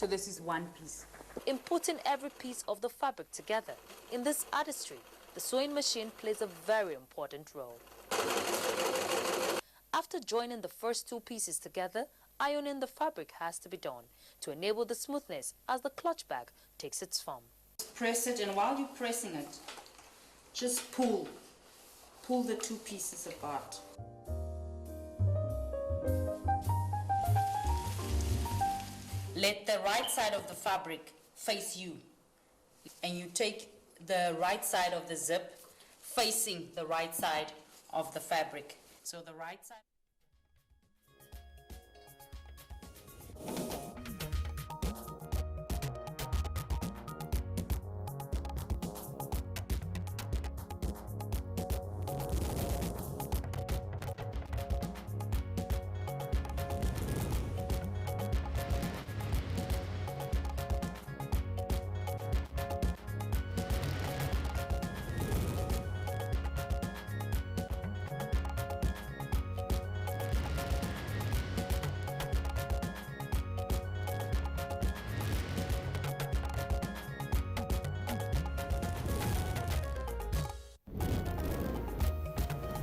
So this is one piece. In putting every piece of the fabric together, in this artistry, the sewing machine plays a very important role. After joining the first two pieces together, ironing the fabric has to be done to enable the smoothness as the clutch bag takes its form. Press it, and while you're pressing it, just pull the two pieces apart. Let the right side of the fabric face you, and you take the right side of the zip facing the right side of the fabric. So the right side.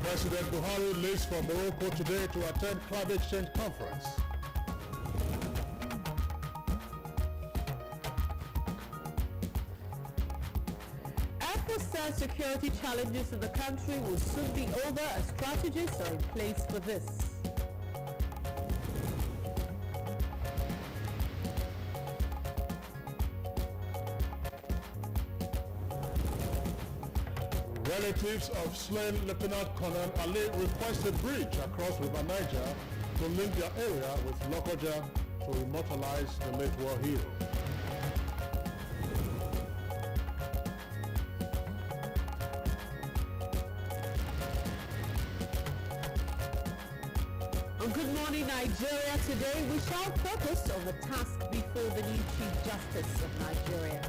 President Buhari leaves for Morocco today to attend climate change conference. After said security challenges in the country will soon be over, strategies are in place for this. Relatives of slain Lieutenant Colonel Ali request a bridge across River Niger to link their area with Lokoja to immortalize the late war hero. On Good Morning Nigeria today, we shall focus on the task before the new Chief Justice of Nigeria.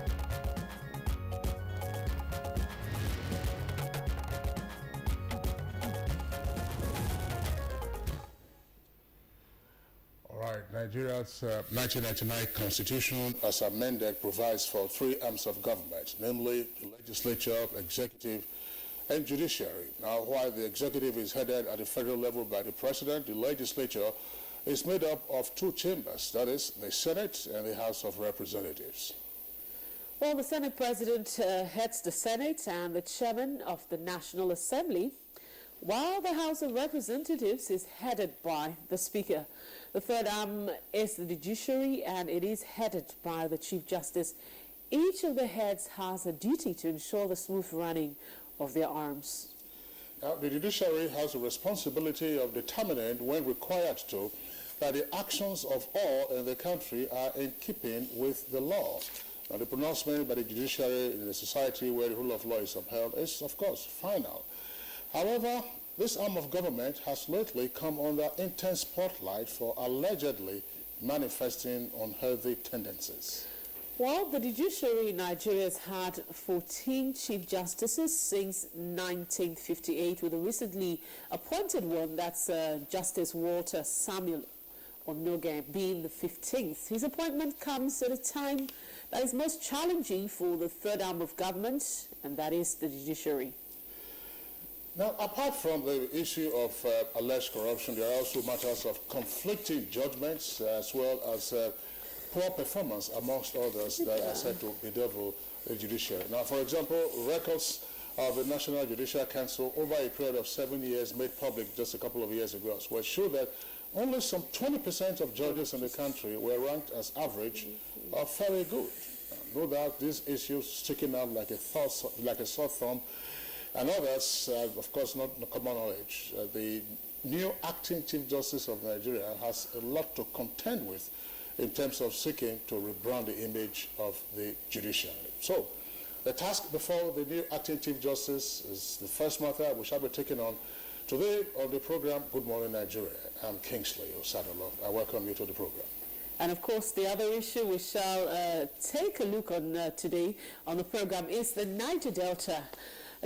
Nigeria's 1999 constitution, as amended, provides for three arms of government, namely the legislature, executive, and judiciary. Now, while the executive is headed at the federal level by the president, the legislature is made up of two chambers, that is, the Senate and the House of Representatives. Well, the Senate President heads the Senate and the Chairman of the National Assembly, while the House of Representatives is headed by the Speaker. The third arm is the Judiciary, and it is headed by the Chief Justice. Each of the heads has a duty to ensure the smooth running of their arms. Now, the Judiciary has a responsibility of determining, when required to, that the actions of all in the country are in keeping with the law. Now, the pronouncement by the Judiciary in a society where the rule of law is upheld is, of course, final. However, this arm of government has lately come under intense spotlight for allegedly manifesting unhealthy tendencies. Well, the judiciary in Nigeria has had 14 Chief Justices since 1958, with a recently appointed one, that's Justice Walter Samuel Onoge, being the 15th. His appointment comes at a time that is most challenging for the third arm of government, and that is the judiciary. Now, apart from the issue of alleged corruption, there are also matters of conflicting judgments as well as poor performance, amongst others, that are said to bedevil the judiciary. Now, for example, records of the National Judicial Council over a period of 7 years made public just a couple of years ago will show that only some 20% of judges in the country were ranked as average or very good. No doubt these issues sticking out like a sore thumb. And others, of course, not common knowledge. The new acting Chief Justice of Nigeria has a lot to contend with in terms of seeking to rebrand the image of the judiciary. So, the task before the new acting Chief Justice is the first matter we shall be taking on today on the program Good Morning Nigeria. I'm Kingsley Osadolo. I welcome you to the program. And of course, the other issue we shall take a look on today on the program is the Niger Delta.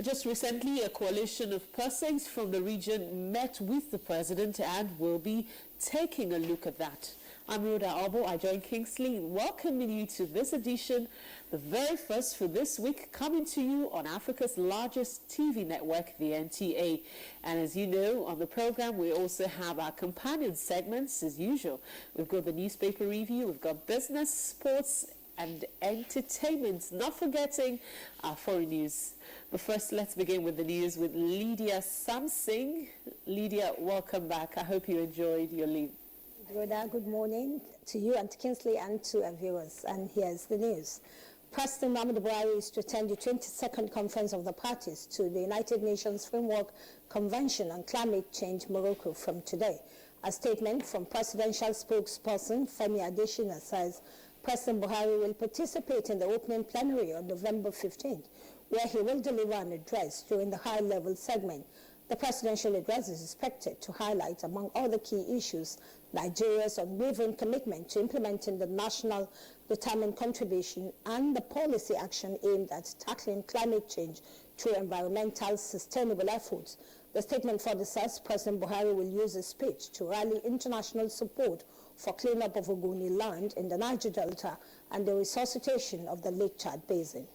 Just recently, a coalition of persons from the region met with the president and will be taking a look at that. I'm Rhoda Albo. I join Kingsley in welcoming you to this edition, the very first for this week, coming to you on Africa's largest TV network, the NTA. And as you know, on the program, we also have our companion segments as usual. We've got the newspaper review, we've got business, sports, and entertainment, not forgetting our foreign news. But first, let's begin with the news with Lydia Samsing. Lydia, welcome back. I hope you enjoyed your leave. Rhoda, good morning to you and to Kingsley and to our viewers. And here's the news. President Muhammadu Buhari is to attend the 22nd Conference of the Parties to the United Nations Framework Convention on Climate Change, Morocco, from today. A statement from presidential spokesperson Femi Adesina says President Buhari will participate in the opening plenary on November 15th, where he will deliver an address during the high-level segment. The presidential address is expected to highlight, among other key issues, Nigeria's unwavering commitment to implementing the national determined contribution and the policy action aimed at tackling climate change through environmental sustainable efforts. The statement further says President Buhari will use his speech to rally international support for cleanup of Ogoni land in the Niger Delta and the resuscitation of the Lake Chad Basin.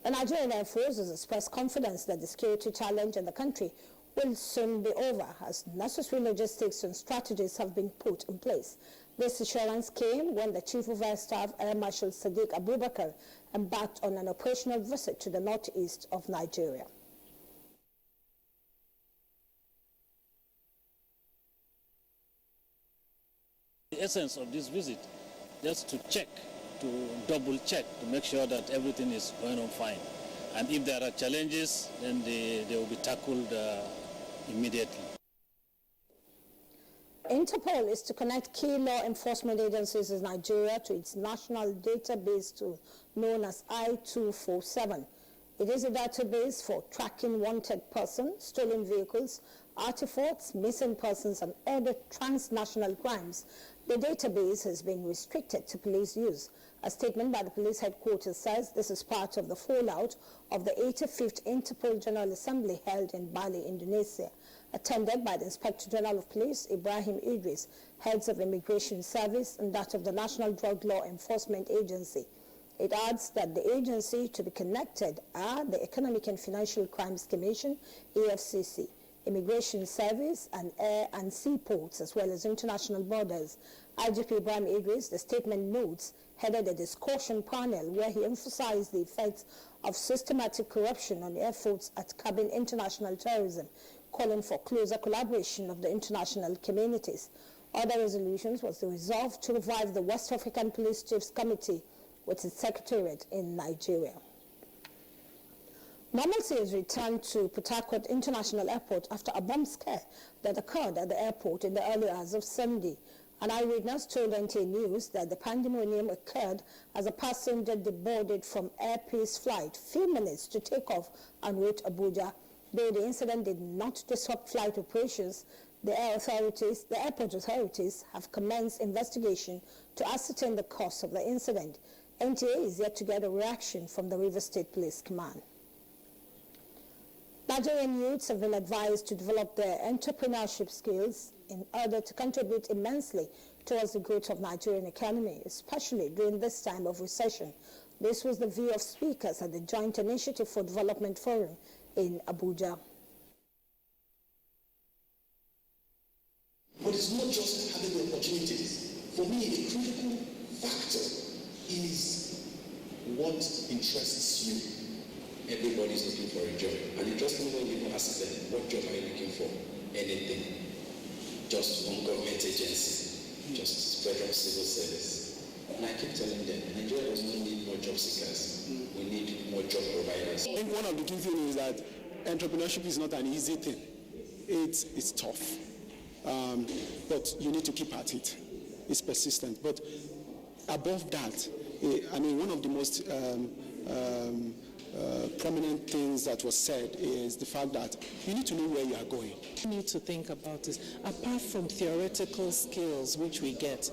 The Nigerian Air Force has expressed confidence that the security challenge in the country will soon be over as necessary logistics and strategies have been put in place. This assurance came when the Chief of Air Staff, Air Marshal Sadiq Abubakar, embarked on an operational visit to the northeast of Nigeria. The essence of this visit, just to check, to double check, to make sure that everything is going on fine. And if there are challenges, then they will be tackled immediately. Interpol is to connect key law enforcement agencies in Nigeria to its national database tool known as I-247. It is a database for tracking wanted persons, stolen vehicles, artifacts, missing persons, and other transnational crimes. The database has been restricted to police use. A statement by the police headquarters says this is part of the fallout of the 85th Interpol General Assembly held in Bali, Indonesia, attended by the Inspector General of Police, Ibrahim Idris, heads of Immigration Service, and that of the National Drug Law Enforcement Agency. It adds that the agency to be connected are the Economic and Financial Crimes Commission, EFCC, Immigration Service, and Air and Sea Ports, as well as international borders. IGP Ibrahim Idris, the statement notes, headed a discussion panel where he emphasized the effects of systematic corruption on efforts at curbing international terrorism, calling for closer collaboration of the international communities. Other resolutions was the resolve to revive the West African Police Chiefs Committee with its secretariat in Nigeria. Normalcy has returned to Port Harcourt International Airport after a bomb scare that occurred at the airport in the early hours of Sunday. An eyewitness told NTA News that the pandemonium occurred as a passenger deboarded from Air Peace flight few minutes to take off en route Abuja. Though the incident did not disrupt flight operations, the airport authorities have commenced investigation to ascertain the cause of the incident. NTA is yet to get a reaction from the Rivers State Police Command. Nigerian youths have been advised to develop their entrepreneurship skills in order to contribute immensely towards the growth of Nigerian economy, especially during this time of recession. This was the view of speakers at the Joint Initiative for Development Forum in Abuja. But it's not just having the opportunities. For me, a critical factor is what interests you. Everybody's looking for a job. And interestingly, when you ask them, what job are you looking for? Anything. Just one government agency. Just federal civil service. And I keep telling them, Nigeria does not need more job seekers. We need more job providers. I think one of the key things is that entrepreneurship is not an easy thing. It's tough. But you need to keep at it. It's persistent. But above that, I mean, one of the most prominent things that was said is the fact that you need to know where you are going. We need to think about this. Apart from theoretical skills which we get,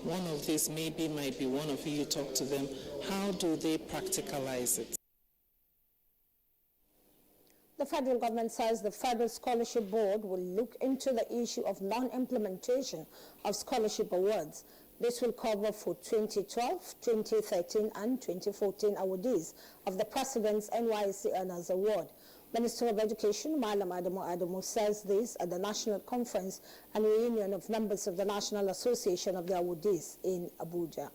one of these might be one of you talk to them, how do they practicalize it? the federal government says the Federal Scholarship Board will look into the issue of non-implementation of scholarship awards. This will cover for 2012, 2013 and 2014 awardees of the President's NYSC Earners Award. Minister of Education, Malam Adamu says this at the National Conference and reunion of members of the National Association of the Awardees in Abuja.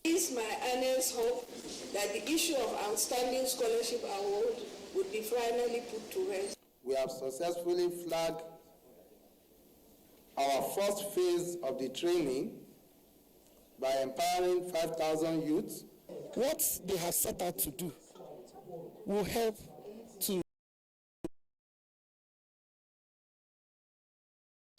It is my earnest hope that the issue of outstanding scholarship award would be finally put to rest. We have successfully flagged our first phase of the training by empowering 5,000 youths. What they have set out to do will help to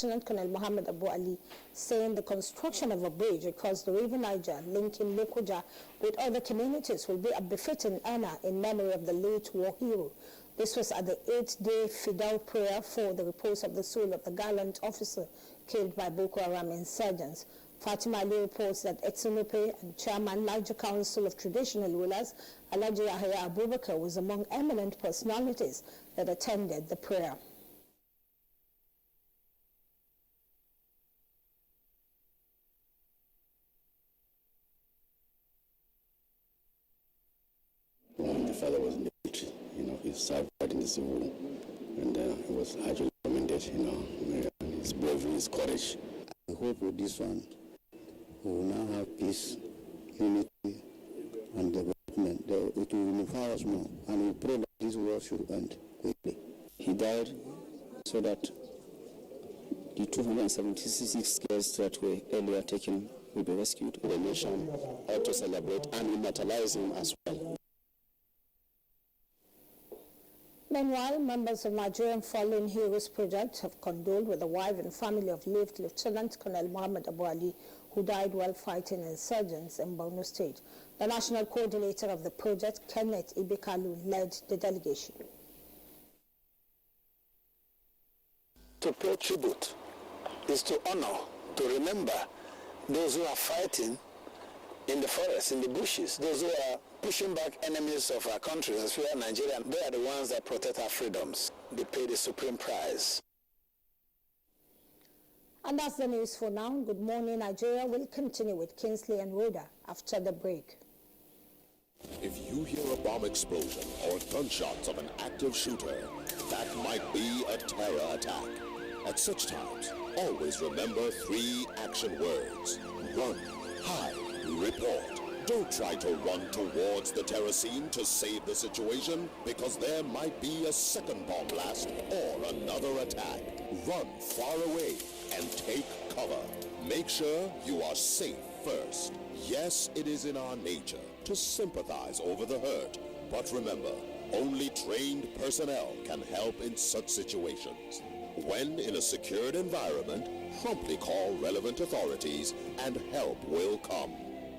Lieutenant Colonel Muhammad Abu Ali saying the construction of a bridge across the River Niger linking Lokoja with other communities will be a befitting honor in memory of the late war hero. This was at the 8-day Fidel prayer for the repose of the soul of the gallant officer killed by Boko Haram insurgents. Fatima Ali reports that Etsunupe and Chairman Niger Council of Traditional Rulers, Alhaji Yahya Abubakar, was among eminent personalities that attended the prayer. The father was in the military, he served in the civil war, and he was highly commended, his bravery, his courage. I hope with this one, we will now have peace, unity, and development. It will unify us more, and we pray that this war should end quickly. He died so that the 276 girls that were earlier taken will be rescued. The nation ought to celebrate and immortalize him as well. Meanwhile, members of Nigerian Fallen Heroes Project have condoled with the wife and family of late Lieutenant Colonel Muhammad Abu Ali, who died while fighting insurgents in Borno State. The national coordinator of the project, Kenneth Ibekalu, led the delegation. To pay tribute is to honor, to remember those who are fighting in the forests, in the bushes, those who are pushing back enemies of our country, as we are Nigerian. They are the ones that protect our freedoms. They pay the supreme price. And that's the news for now. Good morning, Nigeria. We'll continue with Kingsley and Rhoda after the break. If you hear a bomb explosion or gunshots of an active shooter, that might be a terror attack. At such times, always remember 3 action words. Run, hide, report. Don't try to run towards the terror scene to save the situation, because there might be a second bomb blast or another attack. Run far away and take cover. Make sure you are safe first. Yes, it is in our nature to sympathize over the hurt, but remember, only trained personnel can help in such situations. When in a secured environment, promptly call relevant authorities and help will come.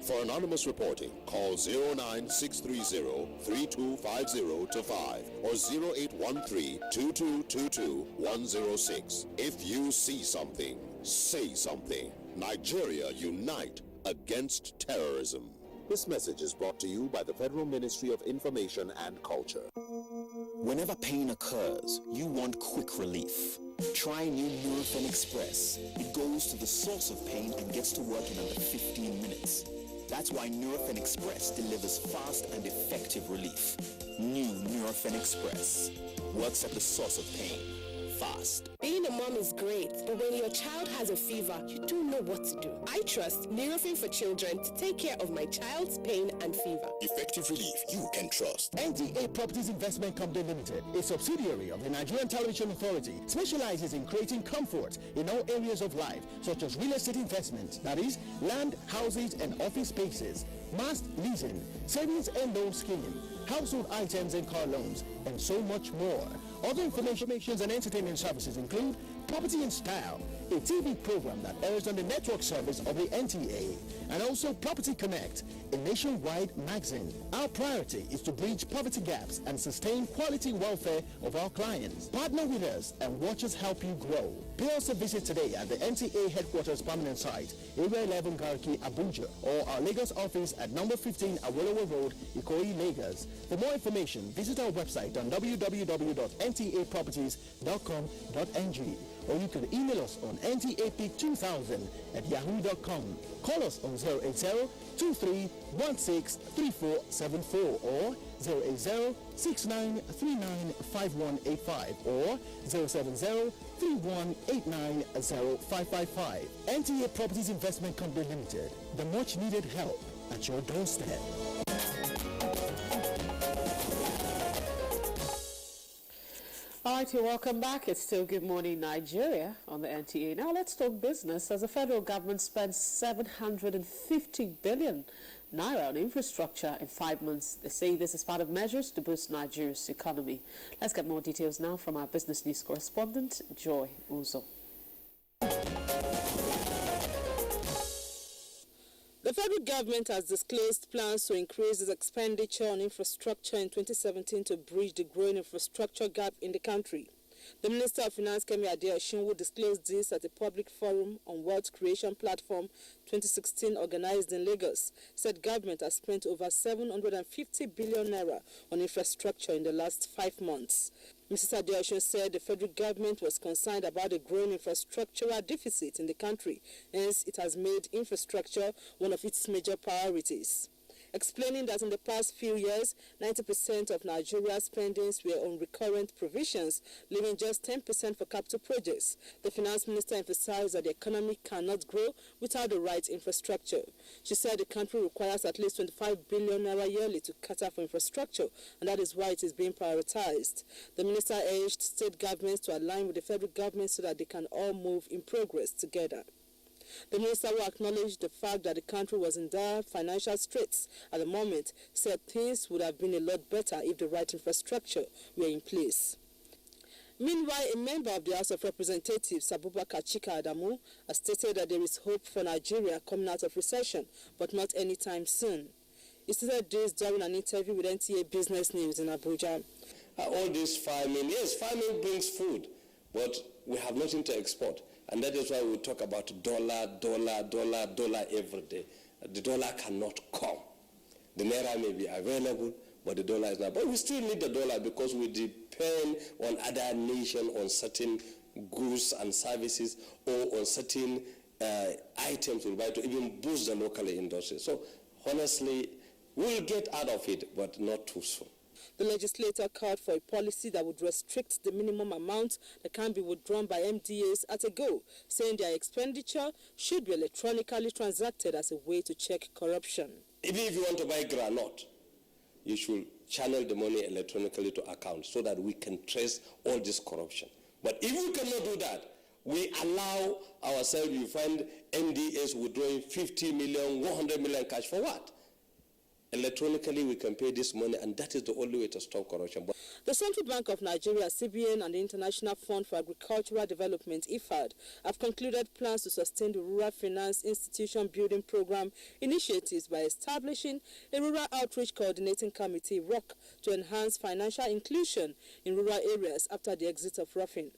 For anonymous reporting, call 09630-3250-5 or 0813-2222-106. If you see something, say something. Nigeria unite against terrorism. This message is brought to you by the Federal Ministry of Information and Culture. Whenever pain occurs, you want quick relief. Try new Nurofen Express. It goes to the source of pain and gets to work in under 15 minutes. That's why Nurofen Express delivers fast and effective relief. New Nurofen Express works at the source of pain. Fast. Being a mom is great, but when your child has a fever, you don't know what to do. I trust Nurofen for Children to take care of my child's pain and fever. Effective relief you can trust. NTA Properties Investment Company Limited, a subsidiary of the Nigerian Television Authority, specializes in creating comfort in all areas of life, such as real estate investments, that is, land, houses, and office spaces, mass leasing, savings and loan scheme, household items and car loans, and so much more. Other information and entertainment services include Property in Style, a TV program that airs on the network service of the NTA, and also Property Connect, a nationwide magazine. Our priority is to bridge poverty gaps and sustain quality welfare of our clients. Partner with us and watch us help you grow. Pay us a visit today at the NTA headquarters permanent site, Area 11 Garki, Abuja, or our Lagos office at number 15 Awolowo Road, Ikoyi, Lagos. For more information, visit our website on www.ntaproperties.com.ng, or you can email us on ntap2000@yahoo.com. Call us on 080-2316-3474 or 080-6939-5185 or 070-3189-0555. NTA Properties Investment Company Limited, the much needed help at your doorstep. All right, welcome back. It's still Good Morning Nigeria on the NTA. Now let's talk business. As the federal government spends 750 billion naira on infrastructure in 5 months, they say this is part of measures to boost Nigeria's economy. Let's get more details now from our business news correspondent, Joy Uzo. The federal government has disclosed plans to increase its expenditure on infrastructure in 2017 to bridge the growing infrastructure gap in the country. The Minister of Finance, Kemi Adeosun, disclosed this at a public forum on Wealth Creation Platform 2016 organized in Lagos. Said government has spent over 750 billion naira on infrastructure in the last 5 months. Mrs. Adeosun said the federal government was concerned about the growing infrastructural deficit in the country, hence it has made infrastructure one of its major priorities. Explaining that in the past few years, 90% of Nigeria's spendings were on recurrent provisions, leaving just 10% for capital projects. The finance minister emphasized that the economy cannot grow without the right infrastructure. She said the country requires at least 25 billion naira yearly to cater for infrastructure, and that is why it is being prioritized. The minister urged state governments to align with the federal government so that they can all move in progress together. The minister, who acknowledged the fact that the country was in dire financial straits at the moment, said things would have been a lot better if the right infrastructure were in place. Meanwhile, a member of the House of Representatives, Abubakar Chika Adamu, has stated that there is hope for Nigeria coming out of recession, but not anytime soon. He stated this during an interview with NTA Business News in Abuja. All this farming, yes, farming brings food, but we have nothing to export. And that is why we talk about dollar every day. The dollar cannot come. The naira may be available, but the dollar is not. But we still need the dollar because we depend on other nations on certain goods and services or on certain items we buy to even boost the local industry. So honestly, we'll get out of it, but not too soon. The legislator called for a policy that would restrict the minimum amount that can be withdrawn by MDAs at a go, saying their expenditure should be electronically transacted as a way to check corruption. Even if you want to buy granite, you should channel the money electronically to account so that we can trace all this corruption. But if we cannot do that, we allow ourselves, you find MDAs withdrawing 50 million, 100 million cash for what? Electronically, we can pay this money, and that is the only way to stop corruption. But the Central Bank of Nigeria, CBN, and the International Fund for Agricultural Development, IFAD, have concluded plans to sustain the Rural Finance Institution Building Program initiatives by establishing a Rural Outreach Coordinating Committee, ROC, to enhance financial inclusion in rural areas after the exit of roughing.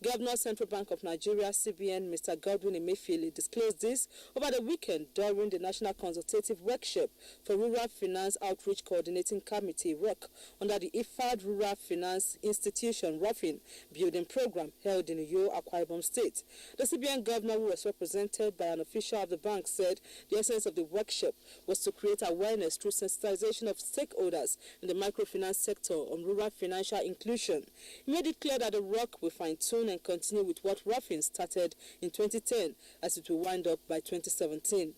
Governor, Central Bank of Nigeria, CBN, Mr. Godwin Emefiele, disclosed this over the weekend during the National Consultative Workshop for Rural Finance Outreach Coordinating Committee, ROC, under the IFAD Rural Finance Institution, RUFIN, Building Program held in Uyo, Akwa Ibom State. The CBN governor, who was represented by an official of the bank, said the essence of the workshop was to create awareness through sensitization of stakeholders in the microfinance sector on rural financial inclusion. He made it clear that the ROC will fine-tune and continue with what RUFIN started in 2010 as it will wind up by 2017.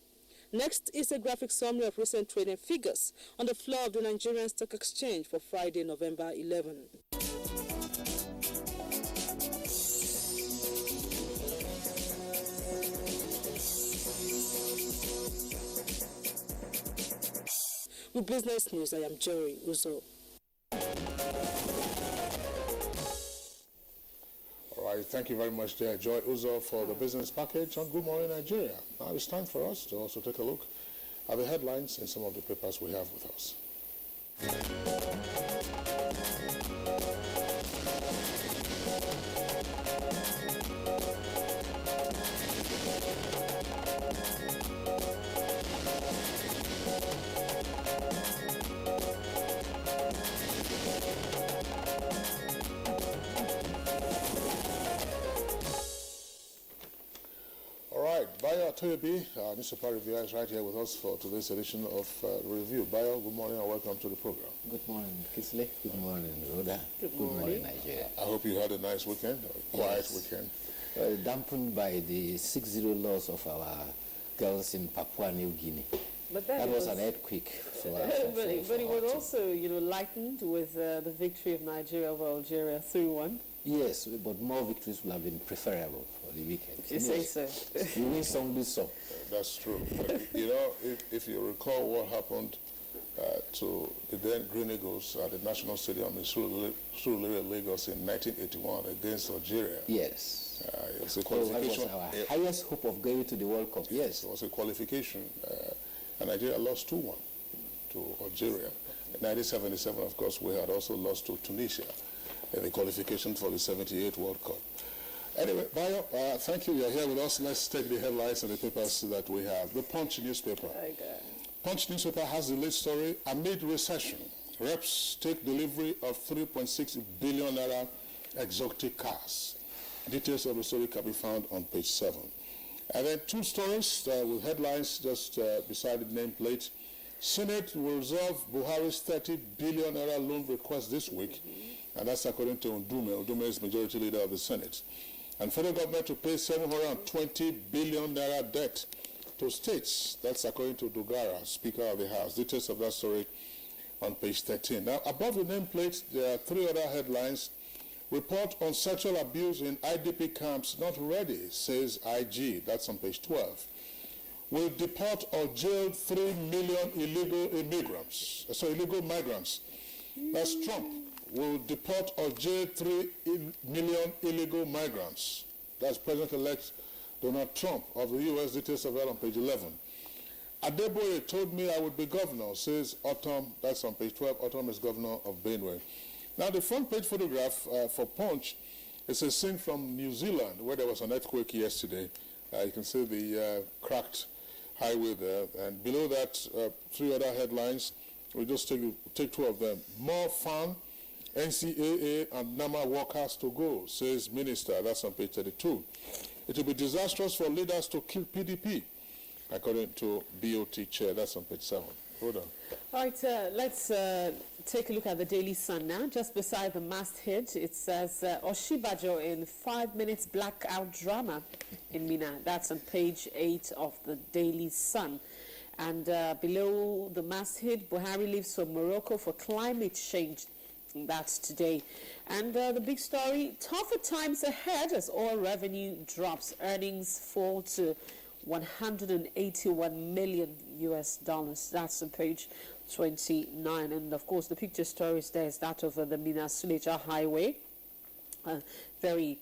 Next is a graphic summary of recent trading figures on the floor of the Nigerian Stock Exchange for Friday, November 11. With Business News, I am Jerry Uzo. right, thank you very much, there, Joy Uzo, for the business package on Good Morning Nigeria. Now it's time for us to also take a look at the headlines in some of the papers we have with us. Bayo Atoyobi, newspaper reviewer, is right here with us for today's edition of Review. Bayo, good morning and welcome to the program. Good morning, Kisley. Good morning, Rhoda. Good morning, Nigeria. I hope you had a nice weekend, a quiet weekend. Dampened by the 6-0 loss of our girls in Papua New Guinea. But that was an earthquake for us. But it was also, lightened with the victory of Nigeria over Algeria 3-1. Yes, but more victories would have been preferable for the weekend. You say so. You win some, lose some. That's true. If you recall what happened to the then Green Eagles at the National Stadium in Surulere, Lagos in 1981 against Algeria. Yes. It was a qualification. That was our highest hope of going to the World Cup. Yes. It was a qualification. And Nigeria lost 2-1 to Algeria. In 1977, of course, we had also lost to Tunisia in the qualification for the 78 World Cup. Anyway, Bayo, thank you. You're here with us. Let's take the headlines and the papers that we have. The Punch newspaper. Punch newspaper has the lead story. Amid recession, reps take delivery of 3.6 billion naira exotic cars. Details of the story can be found on page 7. And then two stories with headlines just beside the nameplate. Senate will resolve Buhari's 30 billion naira loan request this week. And that's according to Ndume. Ndume is majority leader of the Senate. And federal government to pay 720 billion naira debt to states. That's according to Dogara, Speaker of the House. Details of that story on page 13. Now, above the nameplate, there are three other headlines. Report on sexual abuse in IDP camps not ready, says IG. That's on page 12. Will deport or jail 3 million illegal migrants. That's Trump. Will deport or jail 3 million illegal migrants. That's President-elect Donald Trump of the U.S. Details of that on page 11. Adeboye told me I would be governor, says Otom. That's on page 12. Otom is governor of Benue. Now, the front page photograph for Punch is a scene from New Zealand where there was an earthquake yesterday. You can see the cracked highway there. And below that, three other headlines. We'll just take two of them. More fun. NCAA and NAMA workers to go, says Minister. That's on page 32. It will be disastrous for leaders to kill PDP, according to BOT chair. That's on page 7. Hold on. All right, let's take a look at the Daily Sun now. Just beside the masthead, it says Oshibajo in 5 minutes blackout drama in Mina. That's on page 8 of the Daily Sun. And below the masthead, Buhari leaves for Morocco for climate change. That's today. And the big story, tougher times ahead as oil revenue drops. Earnings fall to $181 million US. That's on page 29. And of course, the picture story is there is that of the Mina Suleja Highway. Very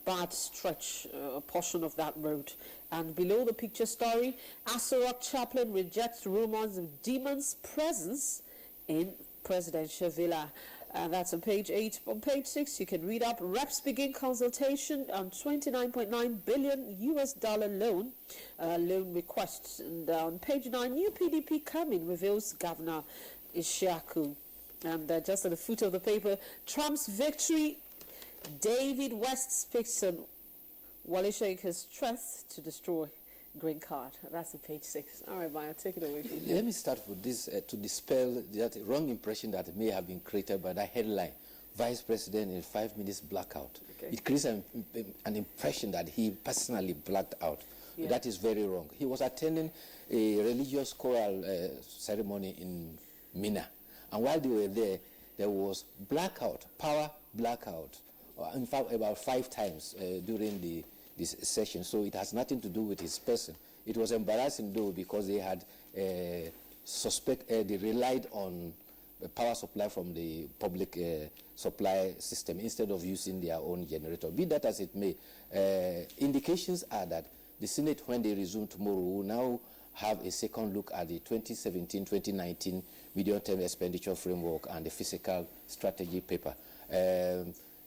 bad stretch, a portion of that road. And below the picture story, Asorok chaplain rejects rumors of demons' presence in presidential villa. That's on page 8. On page 6, you can read up. Reps begin consultation on $29.9 billion US loan request. And on page 9, new PDP coming reveals Governor Ishaku. And just at the foot of the paper, Trump's victory. David West speaks on Wale Shaker's threats to destroy green card. That's on page 6. All right, Maya, take it away. Let me start with this to dispel that wrong impression that may have been created by that headline, Vice President in 5 minutes blackout. Okay. It creates an impression that he personally blacked out. Yeah. That is very wrong. He was attending a religious choral ceremony in Mina. And while they were there, there was blackout, power blackout, in fact about 5 times during this session. So it has nothing to do with his person. It was embarrassing though because they had they relied on power supply from the public supply system instead of using their own generator. Be that as it may, indications are that the Senate, when they resume tomorrow, will now have a second look at the 2017-2019 medium-term expenditure framework and the fiscal strategy paper.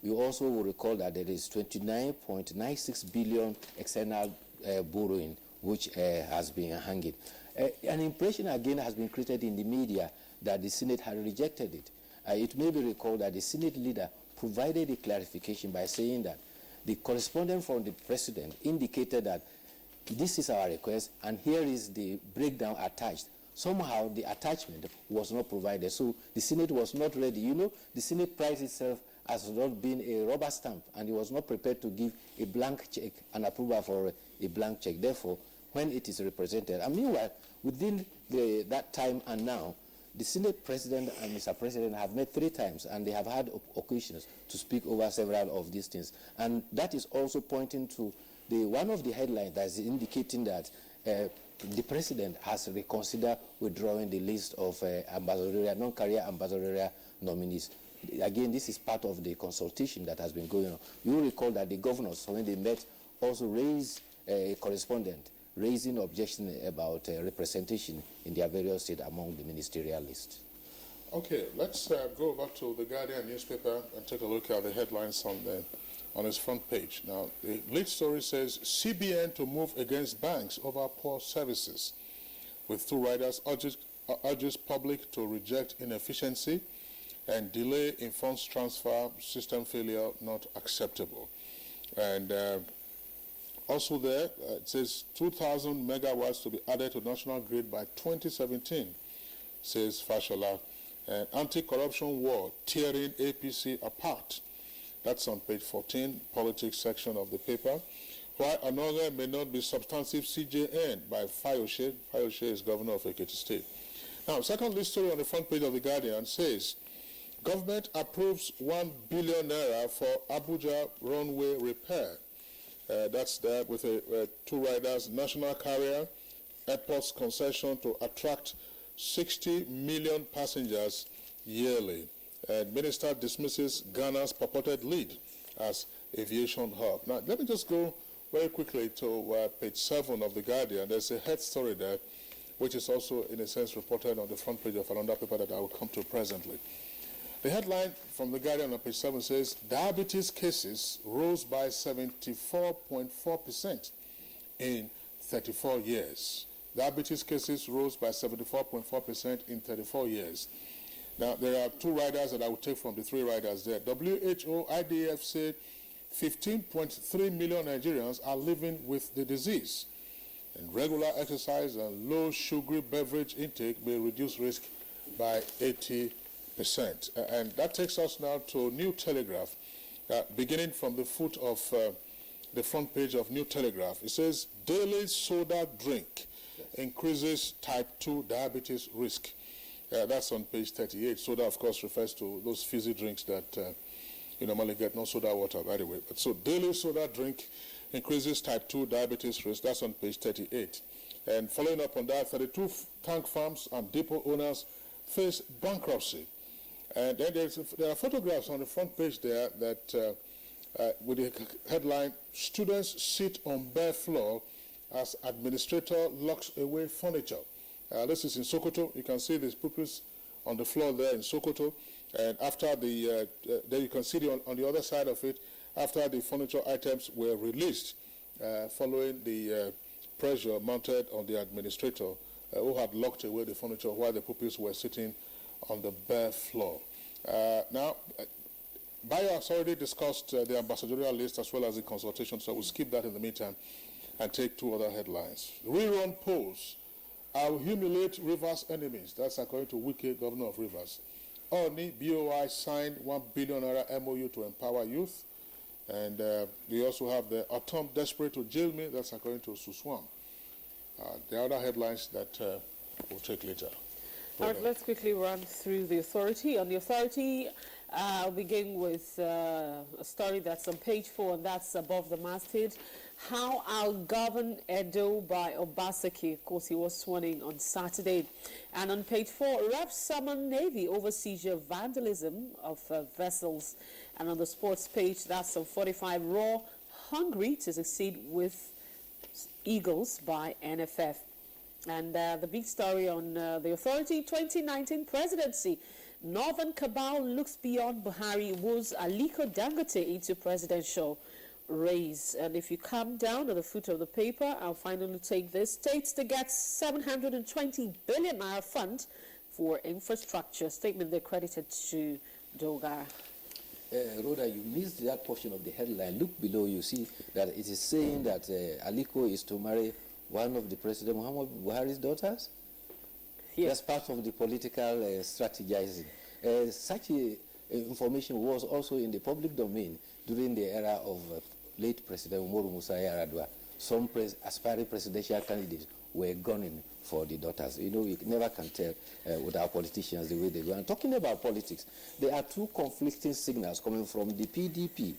You also will recall that there is 29.96 billion external borrowing which has been hanging. An impression again has been created in the media that the Senate had rejected it. It may be recalled that the Senate leader provided a clarification by saying that the correspondent from the president indicated that this is our request and here is the breakdown attached. Somehow the attachment was not provided, so the Senate was not ready. You know, the Senate prides itself as not being a rubber stamp, and it was not prepared to give a blank check, an approval for a blank check. Therefore, when it is represented, and meanwhile, within that time and now, the Senate President and Mr. President have met 3 times, and they have had occasions to speak over several of these things. And that is also pointing to one of the headlines that is indicating that the President has reconsidered withdrawing the list of non-career ambassadorial nominees. Again, this is part of the consultation that has been going on. You will recall that the governors, when they met, also raised a correspondent raising objection about representation in their various states among the ministerial list. Okay, let's go over to the Guardian newspaper and take a look at the headlines on its front page. Now, the lead story says, CBN to move against banks over poor services, with 2 riders urges public to reject inefficiency and delay in funds transfer, system failure not acceptable. And also there, it says 2,000 megawatts to be added to national grid by 2017, says Fashola. And anti-corruption war tearing APC apart. That's on page 14, politics section of the paper. Why another may not be substantive CJN by Fayose. Fayose is governor of Ekiti State. Now, second story on the front page of the Guardian says, government approves 1 billion naira for Abuja runway repair. That's there with 2 riders, national carrier, airports concession to attract 60 million passengers yearly. And minister dismisses Ghana's purported lead as aviation hub. Now, let me just go very quickly to page 7 of the Guardian. There's a head story there, which is also, in a sense, reported on the front page of another paper that I will come to presently. The headline from the Guardian on page 7 says, diabetes cases rose by 74.4% in 34 years. Diabetes cases rose by 74.4% in 34 years. Now, there are 2 riders that I will take from the 3 riders there. WHO, IDF said 15.3 million Nigerians are living with the disease. And regular exercise and low sugary beverage intake may reduce risk by 80%. And that takes us now to New Telegraph, beginning from the foot of the front page of New Telegraph. It says, daily soda drink increases type 2 diabetes risk. That's on page 38. Soda, of course, refers to those fizzy drinks that you normally get, no soda water, by the way. But so daily soda drink increases type 2 diabetes risk. That's on page 38. And following up on that, 32 tank farms and depot owners face bankruptcy. And then there are photographs on the front page there that with the headline, students sit on bare floor as administrator locks away furniture. This is in Sokoto. You can see these pupils on the floor there in Sokoto. And after then you can see on the other side of it, after the furniture items were released, following the pressure mounted on the administrator who had locked away the furniture while the pupils were sitting on the bare floor. Now, Bayo has already discussed the ambassadorial list as well as the consultation, so we'll skip that in the meantime and take 2 other headlines. Rerun polls. I will humiliate Rivers' enemies. That's according to Wike, governor of Rivers. Oni, BOI signed 1 billion naira MOU to empower youth. And we also have the Atom desperate to jail me. That's according to Suswam. The other headlines that we'll take later. All right, let's quickly run through the authority. On the authority, I'll begin with a story that's on page 4, and that's above the masthead. How I'll Govern Edo by Obaseki. Of course, he was sworn in on Saturday. And on page 4, Reps summon Navy over seizure vandalism of vessels. And on the sports page, that's on 45, Raw hungry to succeed with Eagles by NFF. And the big story on the Authority 2019 presidency. Northern cabal looks beyond Buhari, woos Aliko Dangote into presidential race. And if you come down to the foot of the paper, I'll finally take this. States to get 720 billion naira fund for infrastructure. Statement they credited to Dogara. Rhoda, you missed that portion of the headline. Look below, you see that it is saying that Aliko is to marry one of the President Muhammad Buhari's daughters. Yes. That's part of the political strategizing. Such information was also in the public domain during the era of late President Umaru Musa Yar'Adua. Some aspiring presidential candidates were gunning for the daughters. You know, you never can tell with our politicians the way they go. And talking about politics, there are two conflicting signals coming from the PDP.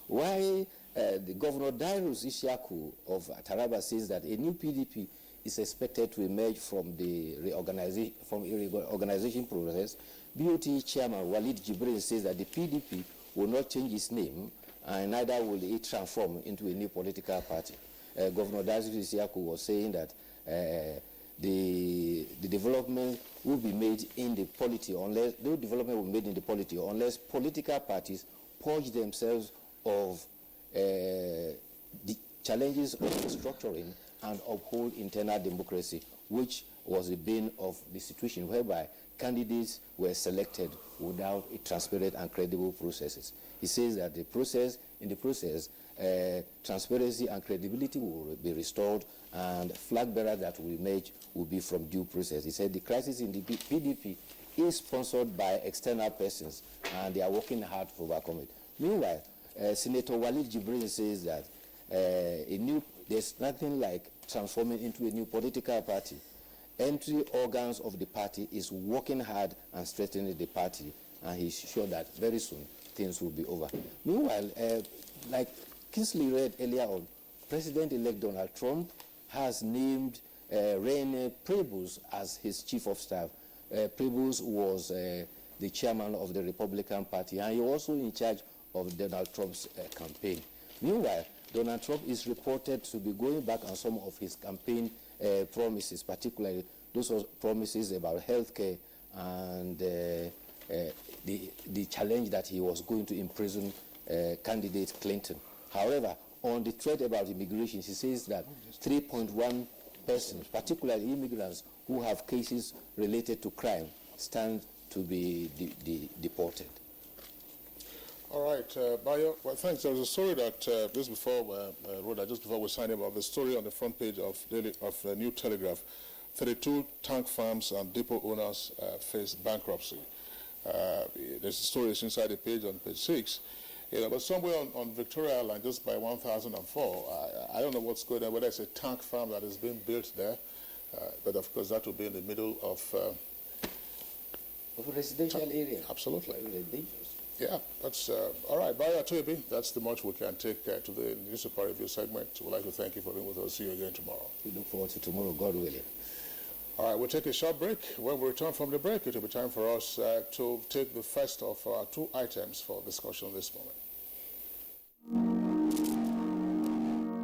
Why the Governor Darius Ishaku of Taraba says that a new PDP is expected to emerge from the reorganization process. BOT Chairman Walid Jibrin says that the PDP will not change its name, and neither will it transform into a new political party. Governor Darius Ishaku was saying that the development will be made in the polity unless no development will be made in the polity unless political parties purge themselves of the challenges of restructuring and uphold internal democracy, which was the bane of the situation whereby candidates were selected without a transparent and credible processes. He says that in the process, transparency and credibility will be restored, and flag bearers that will emerge will be from due process. He said the crisis in the PDP is sponsored by external persons, and they are working hard to overcome it. Meanwhile, Senator Walid Jibrin says that there's nothing like transforming into a new political party. Entry organs of the party is working hard and strengthening the party, and he's sure that very soon things will be over. Meanwhile, like Kingsley read earlier on, President-elect Donald Trump has named Rene Prebus as his chief of staff. Prebus was the chairman of the Republican Party, and he was also in charge of Donald Trump's campaign. Meanwhile, Donald Trump is reported to be going back on some of his campaign promises, particularly those promises about health care and the challenge that he was going to imprison candidate Clinton. However, on the threat about immigration, he says that 3.1 persons, particularly immigrants who have cases related to crime, stand to be deported. All right, Bayo, well, thanks. There was a story that just before we signed about the story on the front page of New Telegraph. 32 tank farms and depot owners face bankruptcy. There's a story inside the page on page 6. But somewhere on Victoria Island, just by 1004, I don't know what's going on, whether it's a tank farm that is being built there, but of course that will be in the middle of a residential area. Absolutely. Yeah, that's all right. Bayo Atoyebi, that's the much we can take to the newspaper review segment. We'd like to thank you for being with us. See you again tomorrow. We look forward to tomorrow, God willing. All right, we'll take a short break. When we return from the break, it will be time for us to take the first of our two items for discussion this moment.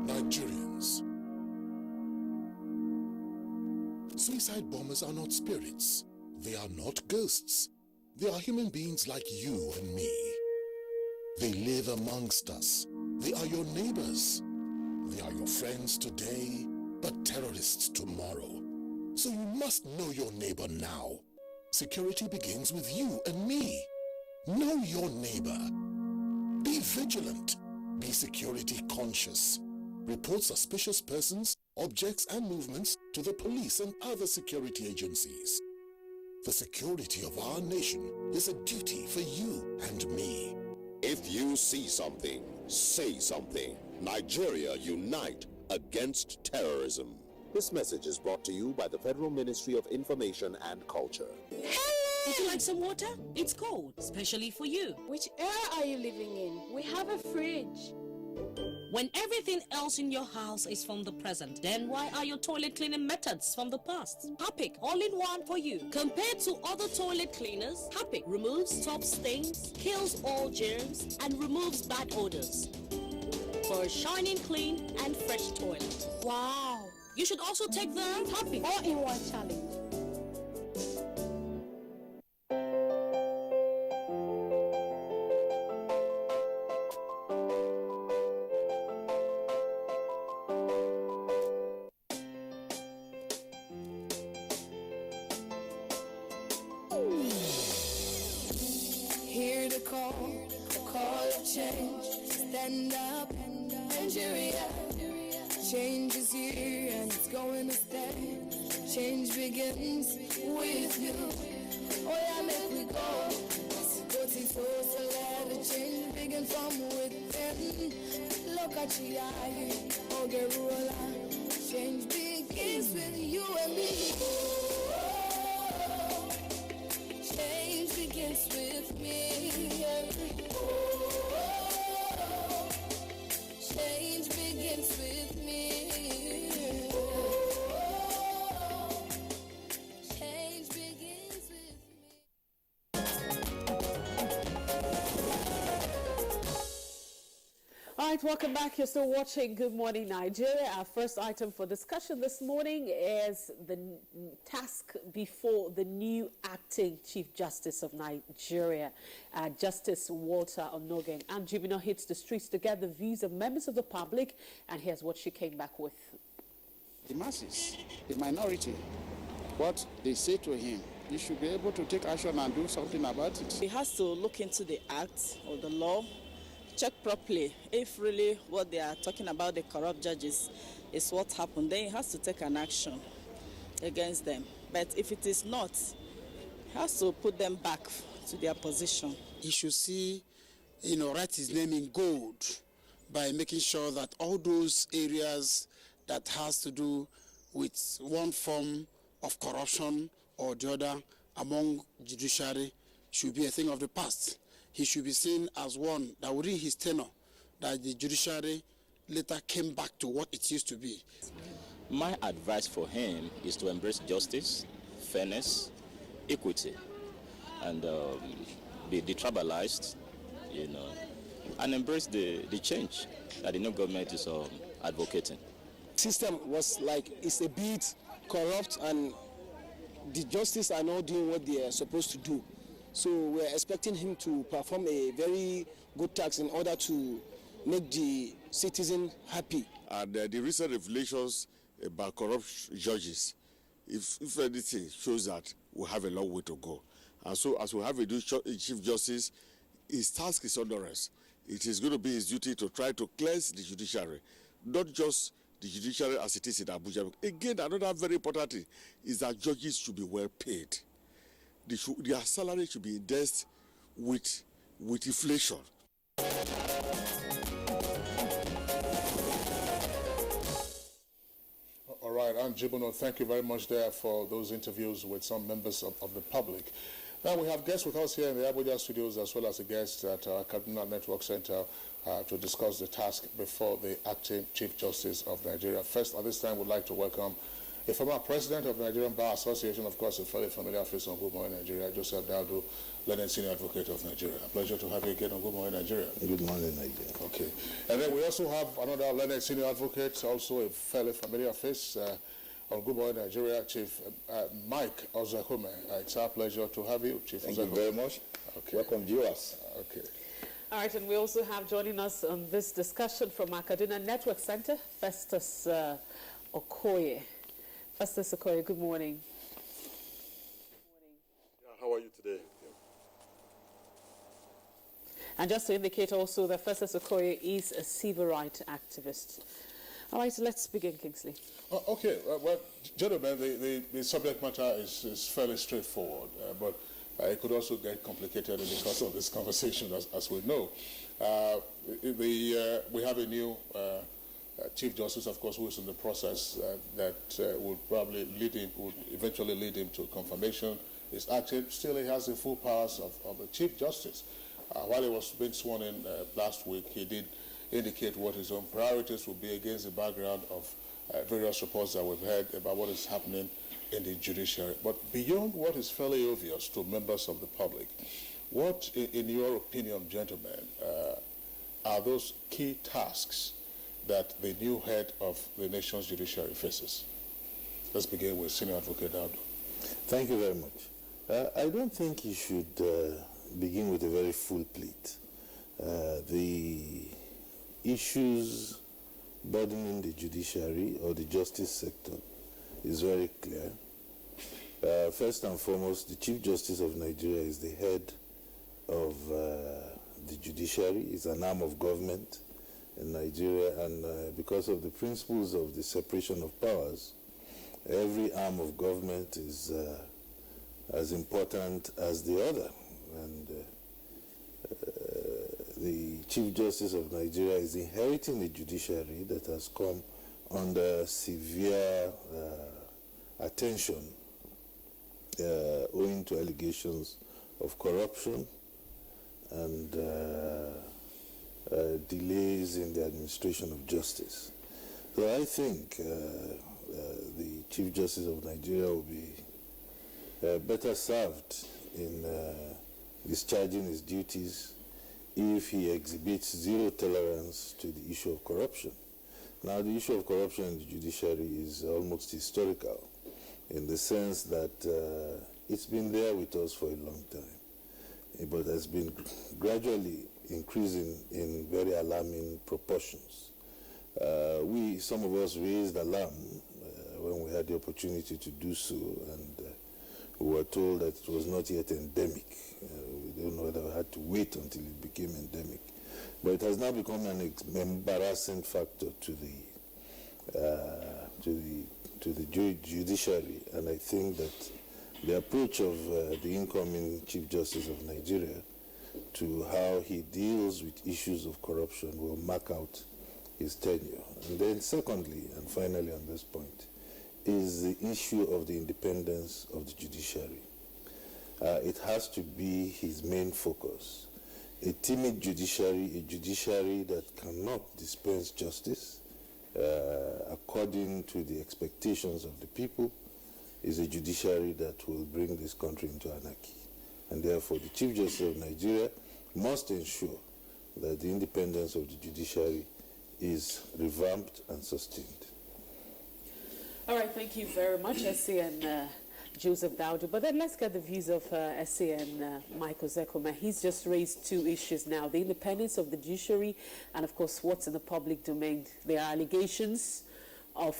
Nigerians. Suicide bombers are not spirits. They are not ghosts. They are human beings like you and me. They live amongst us. They are your neighbors. They are your friends today, but terrorists tomorrow. So you must know your neighbor now. Security begins with you and me. Know your neighbor. Be vigilant. Be security conscious. Report suspicious persons, objects, and movements to the police and other security agencies. The security of our nation is a duty for you and me. If you see something, say something. Nigeria, unite against terrorism. This message is brought to you by the Federal Ministry of Information and Culture. Hello! Would you like some water? It's cold, especially for you. Which era are you living in? We have a fridge. When everything else in your house is from the present, then why are your toilet cleaning methods from the past? Harpic, all in one for you. Compared to other toilet cleaners, Harpic removes top stains, kills all germs, and removes bad odors for a shining, clean, and fresh toilet. Wow. You should also take the Harpic all-in-one challenge. Hear the call of change. Stand up, Nigeria. Change is here and it's going to stay. Change begins with you. Oh yeah, make we go. Go to so let the change begin from within. Look at your eye, oh get roller. Change begins with you and me. Oh, change begins with me. Oh, change begins with me. Oh, change begins with me. All right, welcome back. You're still watching Good Morning Nigeria. Our first item for discussion this morning is the task before the new acting Chief Justice of Nigeria, Justice Walter Onogen. And Jubino hits the streets to get the views of members of the public, and here's what she came back with. The masses, the minority, what they say to him, he should be able to take action and do something about it. He has to look into the act or the law, check properly if really what they are talking about, the corrupt judges, is what happened. Then he has to take an action against them. But if it is not, he has to put them back to their position. He should see, write his name in gold by making sure that all those areas that has to do with one form of corruption or the other among judiciary should be a thing of the past. He should be seen as one that within his tenure, that the judiciary later came back to what it used to be. My advice for him is to embrace justice, fairness, equity, and be detribalized, and embrace the change that the new government is advocating. System was it's a bit corrupt, and the justice are not doing what they are supposed to do. So we're expecting him to perform a very good task in order to make the citizen happy. And the recent revelations about corrupt judges, if anything, shows that we have a long way to go. And so as we have a new Chief Justice, his task is under us. It is going to be his duty to try to cleanse the judiciary, not just the judiciary as it is in Abuja. Again, another very important thing is that judges should be well paid. Their salary should be indexed with inflation. All right, and Jibono, thank you very much there for those interviews with some members of the public. Now we have guests with us here in the Abuja studios, as well as a guest at our Kaduna Network Center to discuss the task before the acting Chief Justice of Nigeria. First, at this time, we'd like to welcome a former president of the Nigerian Bar Association, of course, a fairly familiar face on Good Morning Nigeria, Joseph Daudu, Learned Senior Advocate of Nigeria. A pleasure to have you again on Good Morning Nigeria. Good morning, Nigeria. Okay. And then we also have another Learned Senior Advocate, also a fairly familiar face on Good Morning Nigeria, Chief Mike Ozakume. It's our pleasure to have you, Chief Thank Ozakume. you very much. Okay. Welcome, viewers. Okay. All right, and we also have joining us on this discussion from our Kaduna Network Center, Festus Okoye. Festus Okoye, good morning. How are you today? And just to indicate also that Festus Okoye is a civil rights activist. All right, let's begin, Kingsley. Okay, well, gentlemen, the subject matter is fairly straightforward, but it could also get complicated in the course of this conversation, as we know. We have a new Chief Justice, of course, who is in the process that will probably eventually lead him to confirmation is acting, still he has the full powers of the Chief Justice. While he was being sworn in last week, he did indicate what his own priorities will be against the background of various reports that we've heard about what is happening in the judiciary. But beyond what is fairly obvious to members of the public, what, in your opinion, gentlemen, are those key tasks that the new head of the nation's judiciary faces? Let's begin with Senior Advocate Daudu. Thank you very much. I don't think you should begin with a very full plate. The issues burdening the judiciary or the justice sector is very clear. First and foremost, the Chief Justice of Nigeria is the head of the judiciary. It's an arm of government in Nigeria, and because of the principles of the separation of powers, every arm of government is as important as the other. And the Chief Justice of Nigeria is inheriting a judiciary that has come under severe attention owing to allegations of corruption and delays in the administration of justice. So I think the Chief Justice of Nigeria will be better served in discharging his duties if he exhibits zero tolerance to the issue of corruption. Now, the issue of corruption in the judiciary is almost historical in the sense that it's been there with us for a long time, but has been gradually increasing in very alarming proportions. Some of us raised alarm when we had the opportunity to do so, and we were told that it was not yet endemic. We don't know whether we had to wait until it became endemic. But it has now become an embarrassing factor to the judiciary, and I think that the approach of the incoming Chief Justice of Nigeria to how he deals with issues of corruption will mark out his tenure. And then secondly, and finally on this point, is the issue of the independence of the judiciary. It has to be his main focus. A timid judiciary, a judiciary that cannot dispense justice according to the expectations of the people, is a judiciary that will bring this country into anarchy. And therefore, the Chief Justice of Nigeria must ensure that the independence of the judiciary is revamped and sustained. All right, thank you very much, S.A. and Joseph Daudu. But then let's get the views of S.A. and Michael Zekoma. He's just raised two issues now, the independence of the judiciary and, of course, what's in the public domain. There are allegations of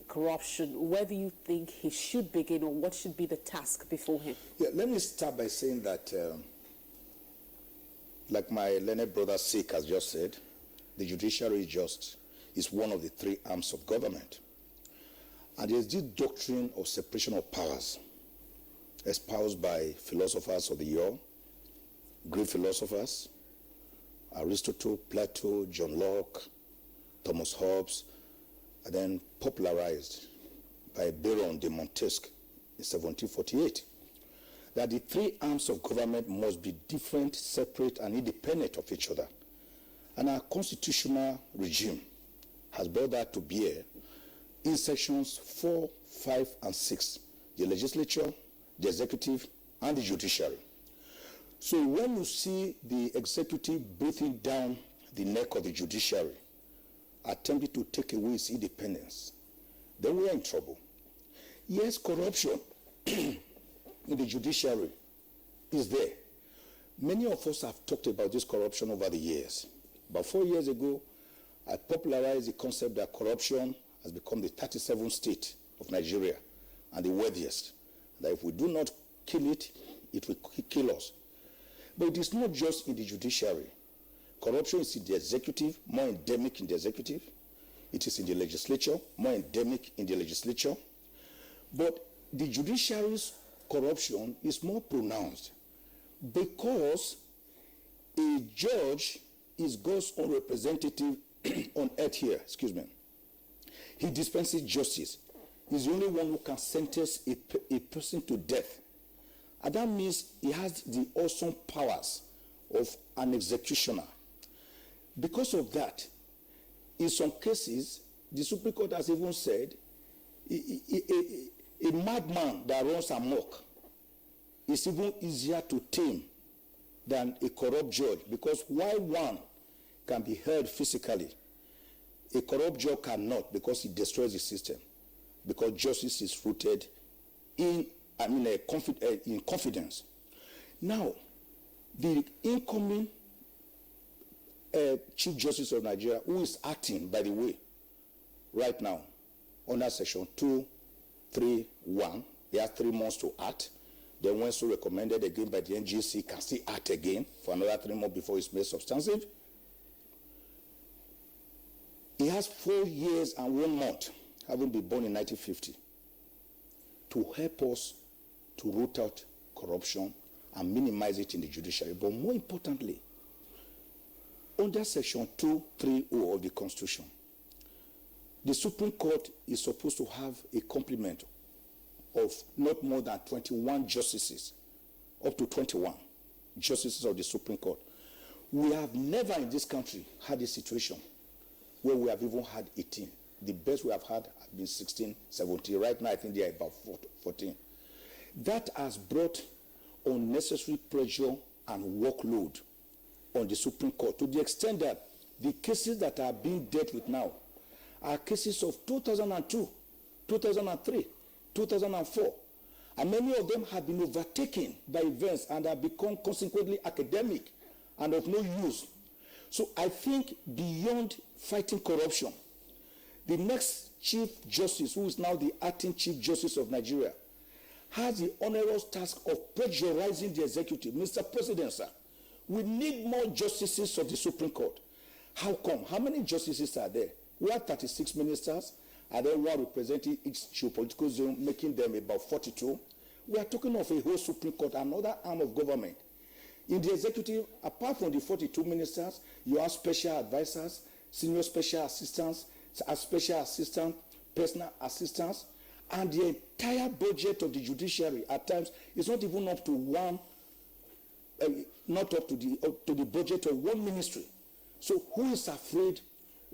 corruption. Where do you think he should begin, or what should be the task before him? Yeah, let me start by saying that, like my learned brother Sik has just said, the judiciary is one of the three arms of government. And there's this doctrine of separation of powers espoused by philosophers of the yore, Greek philosophers, Aristotle, Plato, John Locke, Thomas Hobbes, and then popularized by Baron de Montesquieu in 1748, that the three arms of government must be different, separate, and independent of each other. And our constitutional regime has brought that to bear in sections 4, 5, and 6, the legislature, the executive, and the judiciary. So when you see the executive breathing down the neck of the judiciary, attempting to take away its independence, then we are in trouble. Yes, corruption in the judiciary is there. Many of us have talked about this corruption over the years. About 4 years ago, I popularized the concept that corruption has become the 37th state of Nigeria and the worthiest. That if we do not kill it, it will kill us. But it is not just in the judiciary. Corruption is in the executive, more endemic in the executive. It is in the legislature, more endemic in the legislature. But the judiciary's corruption is more pronounced because a judge is God's own representative on earth here, He dispenses justice. He's the only one who can sentence a person to death. And that means he has the awesome powers of an executioner. Because of that, in some cases, the Supreme Court has even said a madman that runs amok is even easier to tame than a corrupt judge, because while one can be held physically, a corrupt judge cannot, because it destroys the system, because justice is rooted in confidence. Now, the incoming Chief Justice of Nigeria, who is acting, by the way, right now, under Section 231, he has 3 months to act. Then when so recommended again by the NGC, can still act again for another 3 months before it's made substantive. He has 4 years and 1 month, having been born in 1950, to help us to root out corruption and minimize it in the judiciary. But more importantly, under Section 230 of the Constitution, the Supreme Court is supposed to have a complement of not more than 21 justices, up to 21 justices of the Supreme Court. We have never in this country had a situation where we have even had 18. The best we have had have been 16, 17. Right now, I think they are about 14. That has brought unnecessary pressure and workload on the Supreme Court, to the extent that the cases that are being dealt with now are cases of 2002, 2003, 2004. And many of them have been overtaken by events and have become consequently academic and of no use. So I think beyond fighting corruption, the next Chief Justice, who is now the acting Chief Justice of Nigeria, has the onerous task of pressurizing the executive. Mr. President, sir, we need more justices of the Supreme Court. How come? How many justices are there? We have 36 ministers, and then one representing each geopolitical zone, making them about 42. We are talking of a whole Supreme Court, another arm of government. In the executive, apart from the 42 ministers, you have special advisors, senior special assistants, special assistants, personal assistants, and the entire budget of the judiciary at times is not even up to the budget of one ministry. So who is afraid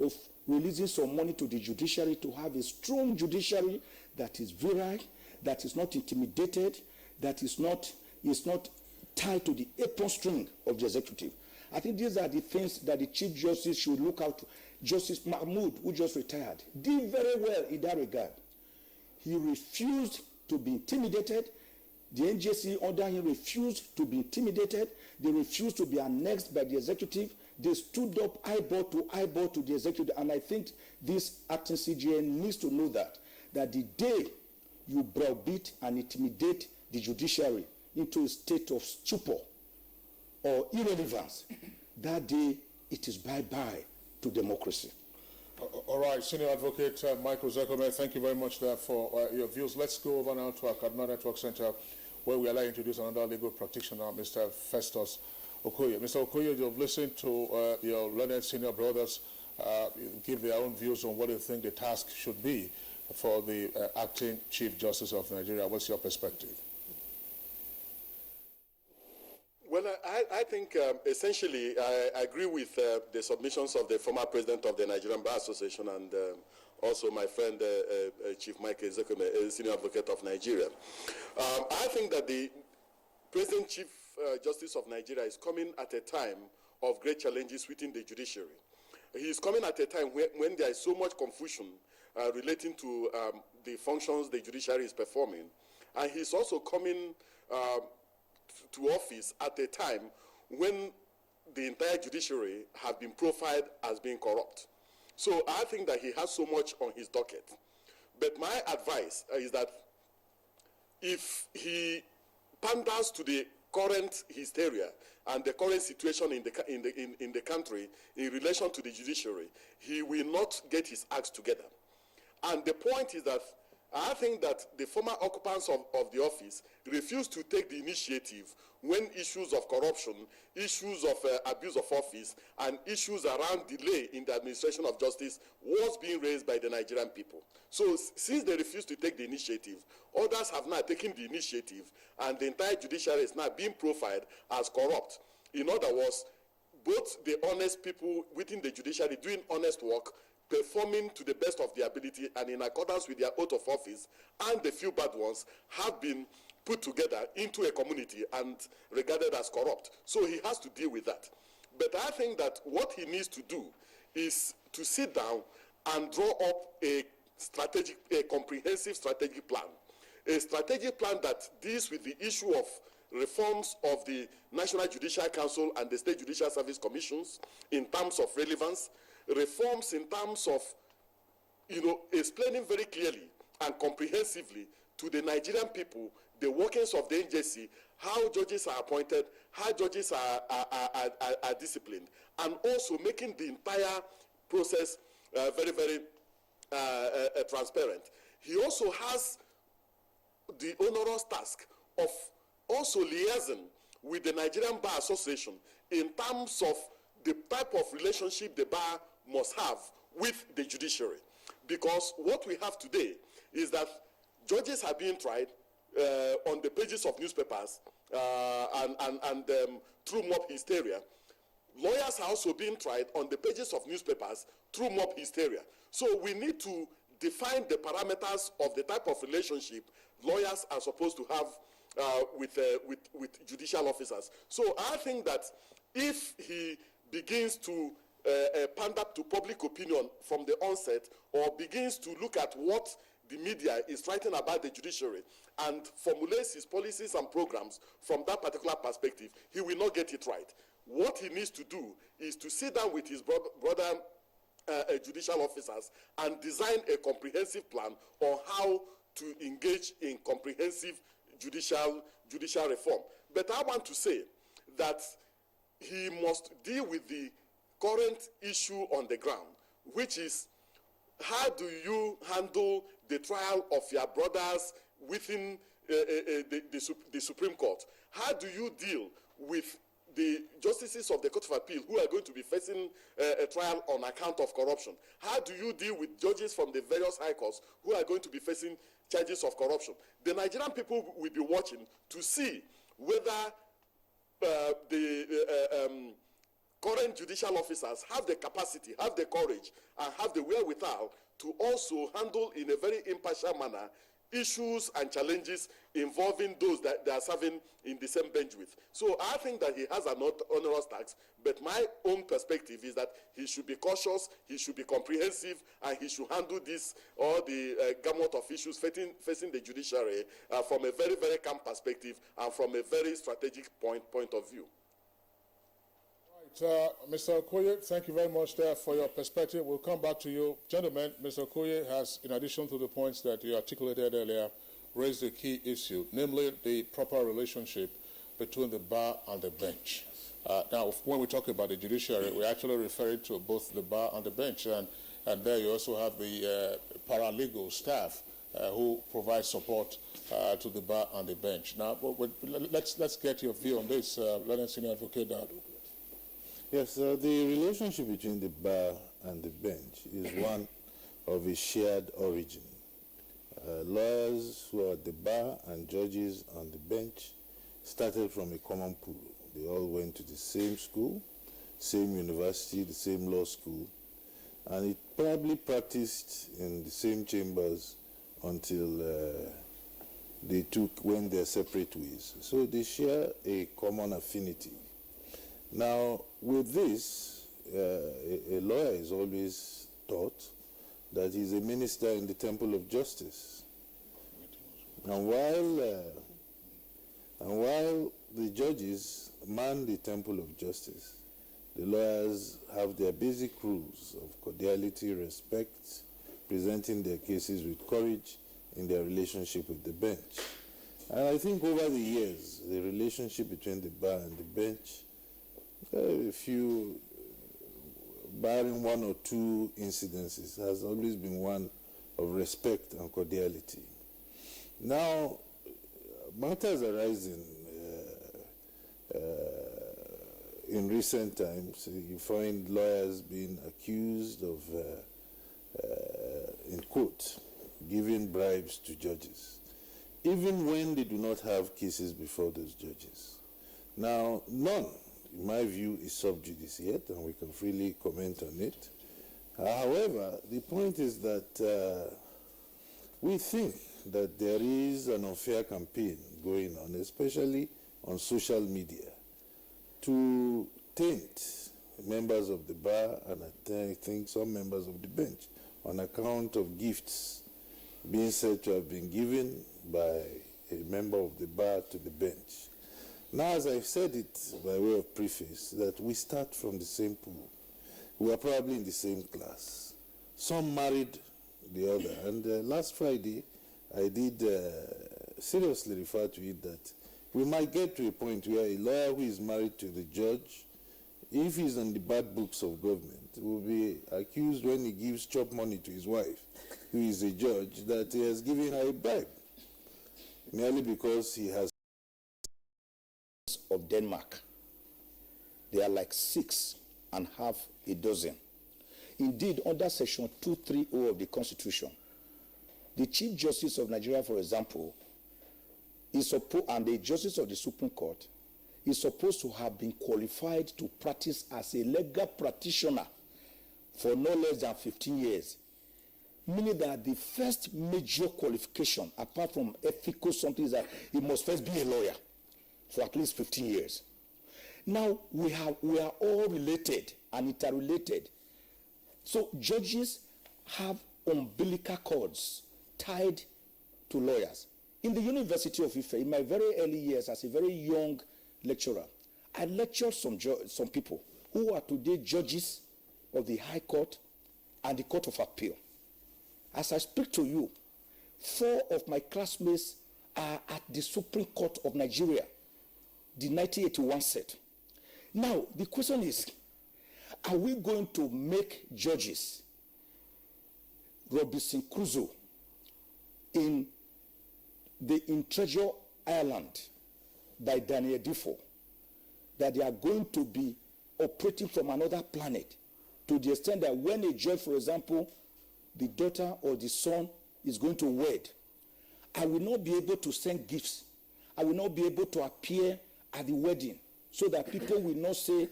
of releasing some money to the judiciary to have a strong judiciary that is virile, that is not intimidated, that is not tied to the apron string of the executive? I think these are the things that the Chief Justice should look out to. Justice Mahmoud, who just retired, did very well in that regard. He refused to be intimidated. The NJC under him refused to be intimidated. They refused to be annexed by the executive. They stood up eyeball to the executive. And I think this acting CJN needs to know that the day you browbeat and intimidate the judiciary into a state of stupor or irrelevance, that day it is bye-bye to democracy. All right, Senior Advocate Michael Zekome, thank you very much there for your views. Let's go over now to our Kaduna Network Center, where we are to introduce another legal practitioner, Mr. Festus Okoye. Mr. Okoye, you've listened to your learned senior brothers give their own views on what they think the task should be for the acting Chief Justice of Nigeria. What's your perspective? Well, I think essentially I agree with the submissions of the former president of the Nigerian Bar Association and also my friend Chief Michael Zekome, Senior Advocate of Nigeria. I think that the present Chief Justice of Nigeria is coming at a time of great challenges within the judiciary. He is coming at a time when there is so much confusion relating to the functions the judiciary is performing. And he's also coming to office at a time when the entire judiciary have been profiled as being corrupt. So I think that he has so much on his docket. But my advice is that if he panders to the current hysteria and the current situation in the country in relation to the judiciary, he will not get his acts together. And the point is that I think that the former occupants of the office refused to take the initiative when issues of corruption, issues of abuse of office, and issues around delay in the administration of justice was being raised by the Nigerian people. So since they refused to take the initiative, others have now taken the initiative, and the entire judiciary is now being profiled as corrupt. In other words, both the honest people within the judiciary doing honest work, performing to the best of their ability and in accordance with their oath of office, and the few bad ones have been put together into a community and regarded as corrupt. So he has to deal with that. But I think that what he needs to do is to sit down and draw up a comprehensive strategic plan. A strategic plan that deals with the issue of reforms of the National Judicial Council and the State Judicial Service Commissions in terms of relevance, reforms in terms of, explaining very clearly and comprehensively to the Nigerian people the workings of the NJC, how judges are appointed, how judges are disciplined, and also making the entire process very, very transparent. He also has the onerous task of also liaising with the Nigerian Bar Association in terms of the type of relationship the bar must have with the judiciary. Because what we have today is that judges are being tried on the pages of newspapers and through mob hysteria. Lawyers are also being tried on the pages of newspapers through mob hysteria. So we need to define the parameters of the type of relationship lawyers are supposed to have with judicial officers. So I think that if he begins to pander to public opinion from the onset, or begins to look at what the media is writing about the judiciary and formulates his policies and programs from that particular perspective, he will not get it right. What he needs to do is to sit down with his brother judicial officers and design a comprehensive plan on how to engage in comprehensive judicial reform. But I want to say that he must deal with the current issue on the ground, which is how do you handle the trial of your brothers within the Supreme Court? How do you deal with the justices of the Court of Appeal who are going to be facing a trial on account of corruption? How do you deal with judges from the various high courts who are going to be facing charges of corruption? The Nigerian people will be watching to see whether the current judicial officers have the capacity, have the courage, and have the wherewithal to also handle in a very impartial manner issues and challenges involving those that they are serving in the same bench with. So I think that he has an onerous task, but my own perspective is that he should be cautious, he should be comprehensive, and he should handle this, all the gamut of issues facing the judiciary from a very, very calm perspective and from a very strategic point of view. Mr. Okoye, thank you very much there for your perspective. We'll come back to you. Gentlemen, Mr. Okoye has, in addition to the points that you articulated earlier, raised a key issue, namely the proper relationship between the bar and the bench. Now, when we talk about the judiciary, we're actually referring to both the bar and the bench, and there you also have the paralegal staff who provide support to the bar and the bench. Now, let's get your view on this, Learned Senior Advocate Dad. Yes, the relationship between the bar and the bench is one of a shared origin. Lawyers who are at the bar and judges on the bench started from a common pool. They all went to the same school, same university, the same law school, and it probably practiced in the same chambers until they went their separate ways. So they share a common affinity. Now, with this, a lawyer is always taught that he's a minister in the temple of justice. And while the judges man the temple of justice, the lawyers have their basic rules of cordiality, respect, presenting their cases with courage in their relationship with the bench. And I think over the years, the relationship between the bar and the bench, barring one or two incidences, has always been one of respect and cordiality. Now, matters arising in recent times, you find lawyers being accused of, in quote, giving bribes to judges, even when they do not have cases before those judges. Now, none, in my view, is sub judice yet, and we can freely comment on it. However, the point is that we think that there is an unfair campaign going on, especially on social media, to taint members of the bar and I think some members of the bench on account of gifts being said to have been given by a member of the bar to the bench. Now, as I've said it by way of preface, that we start from the same pool. We are probably in the same class. Some married the other. And last Friday, I did seriously refer to it that we might get to a point where a lawyer who is married to the judge, if he's on the bad books of government, will be accused when he gives chop money to his wife, who is a judge, that he has given her a bribe, merely because he has. Of Denmark, they are like 6.5 dozen. Indeed, under Section 230 of the Constitution, the Chief Justice of Nigeria, for example, is supposed, and the Justice of the Supreme Court, is supposed to have been qualified to practice as a legal practitioner for no less than 15 years. Meaning that the first major qualification, apart from ethical something, is that he must first be a lawyer for at least 15 years. Now, we are all related and interrelated. So judges have umbilical cords tied to lawyers. In the University of Ife, in my very early years as a very young lecturer, I lectured some people who are today judges of the High Court and the Court of Appeal. As I speak to you, 4 of my classmates are at the Supreme Court of Nigeria, the 1981 set. Now, the question is, are we going to make judges Robinson Crusoe in Treasure Island by Daniel Defoe, that they are going to be operating from another planet, to the extent that when a judge, for example, the daughter or the son is going to wed, I will not be able to send gifts. I will not be able to appear at the wedding, so that people will not say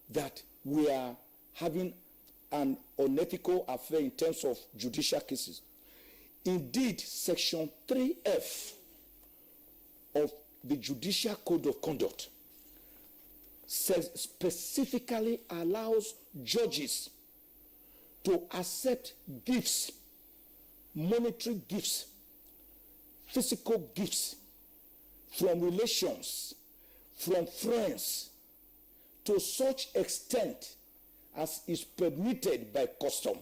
that we are having an unethical affair in terms of judicial cases. Indeed, Section 3F of the Judicial Code of Conduct specifically allows judges to accept gifts, monetary gifts, physical gifts from relations, from friends, to such extent as is permitted by custom.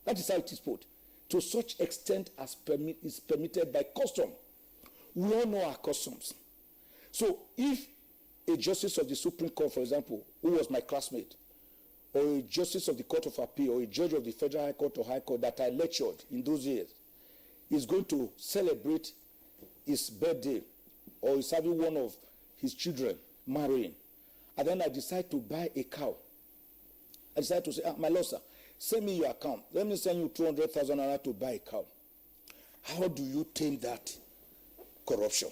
That is how it is put. To such extent as is permitted by custom. We all know our customs. So if a justice of the Supreme Court, for example, who was my classmate, or a justice of the Court of Appeal, or a judge of the Federal High Court or High Court that I lectured in those years, is going to celebrate his birthday, or is having one of his children marrying, and then I decide to buy a cow. I decide to say, my lord, sir, send me your account. Let me send you 200,000 naira to buy a cow. How do you tame that corruption?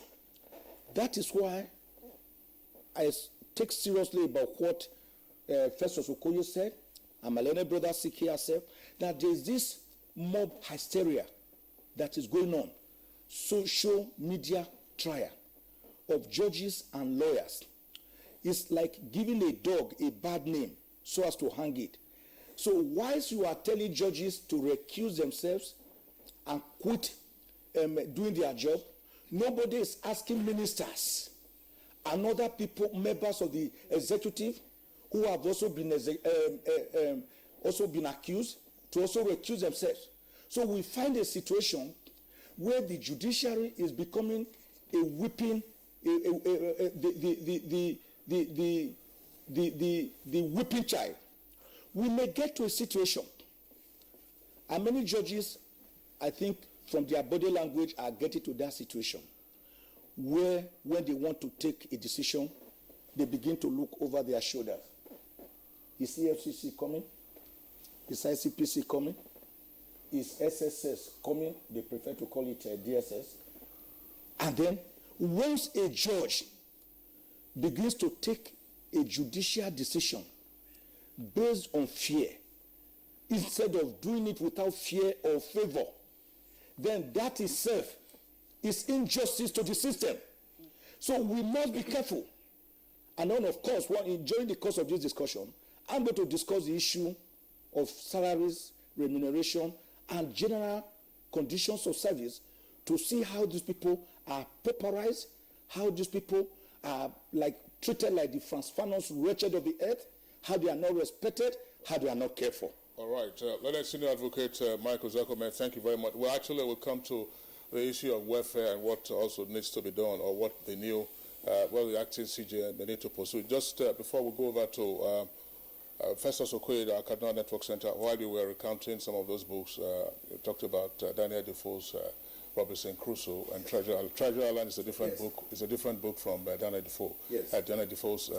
That is why I take seriously about what Festus Okoye said, and my learned brother Siki said, that there is this mob hysteria that is going on, social media trial of judges and lawyers. It's like giving a dog a bad name so as to hang it. So whilst you are telling judges to recuse themselves and quit doing their job, nobody is asking ministers and other people, members of the executive, who have also been accused, to also recuse themselves. So we find a situation where the judiciary is becoming a whipping, the whipping child. We may get to a situation, and many judges I think from their body language are getting to that situation where when they want to take a decision, they begin to look over their shoulders. Is EFCC coming? Is ICPC coming? Is SSS coming? They prefer to call it DSS. And then once a judge begins to take a judicial decision based on fear, instead of doing it without fear or favor, then that itself is injustice to the system. So we must be careful. And then, of course, during the course of this discussion, I'm going to discuss the issue of salaries, remuneration, and general conditions of service to see how these people are pauperized, how these people are treated like the Franz Fanon's wretched of the earth, how they are not respected, how they are not cared for. All right. Let us senior advocate Michael Zekome, thank you very much. Well, actually, we'll come to the issue of welfare and what also needs to be done, or what the new, the acting CJ may need to pursue. Just before we go over to Festus Okoye, our Cardinal Network Center, while we were recounting some of those books, we talked about Daniel Defoe's Robinson Crusoe and Treasure Island is a different book. It's a different book from Daniel Defoe. Yes. Daniel Defoe's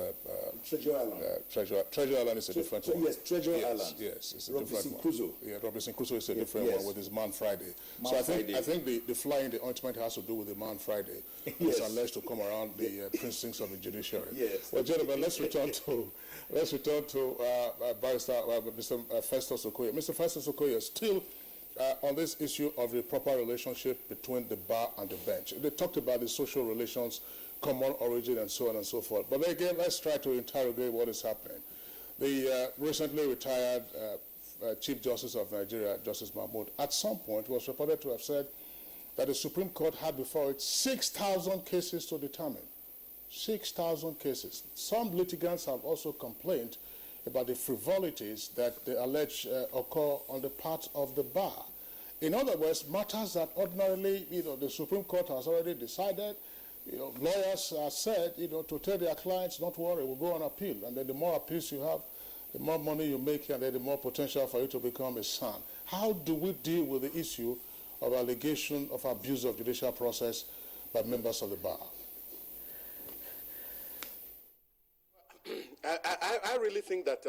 Treasure Island. Treasure Island is a different one. Yes, Treasure Island. Yes, it's a Robinson different Crusoe. one. Yeah, Robinson Crusoe is a different one with his Man Friday. I think the fly in the ointment has to do with the Man Friday. It's alleged to come around the precincts of the judiciary. Yes. Well, gentlemen, let's return to Barrister Mr. Festus Okoye. Mr. Festus Okoye, still on this issue of the proper relationship between the bar and the bench. They talked about the social relations, common origin, and so on and so forth. But again, let's try to interrogate what is happening. The recently retired Chief Justice of Nigeria, Justice Mahmood, at some point was reported to have said that the Supreme Court had before it 6,000 cases to determine. 6,000 cases. Some litigants have also complained about the frivolities that they allege occur on the part of the bar. In other words, matters that ordinarily, the Supreme Court has already decided, lawyers are said, to tell their clients, don't worry, we'll go on appeal. And then the more appeals you have, the more money you make, and then the more potential for you to become a son. How do we deal with the issue of allegation of abuse of judicial process by members of the bar? I really think that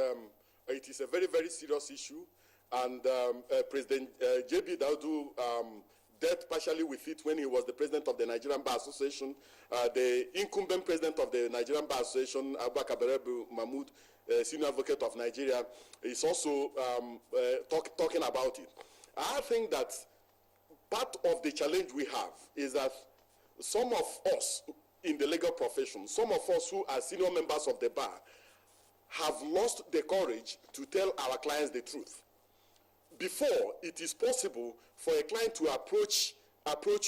it is a very, very serious issue, and President J.B. Daudu dealt partially with it when he was the president of the Nigerian Bar Association. The incumbent president of the Nigerian Bar Association, Abubakar Mahmood, senior advocate of Nigeria, is also talking about it. I think that part of the challenge we have is that some of us in the legal profession, some of us who are senior members of the bar, have lost the courage to tell our clients the truth. Before, it is possible for a client to approach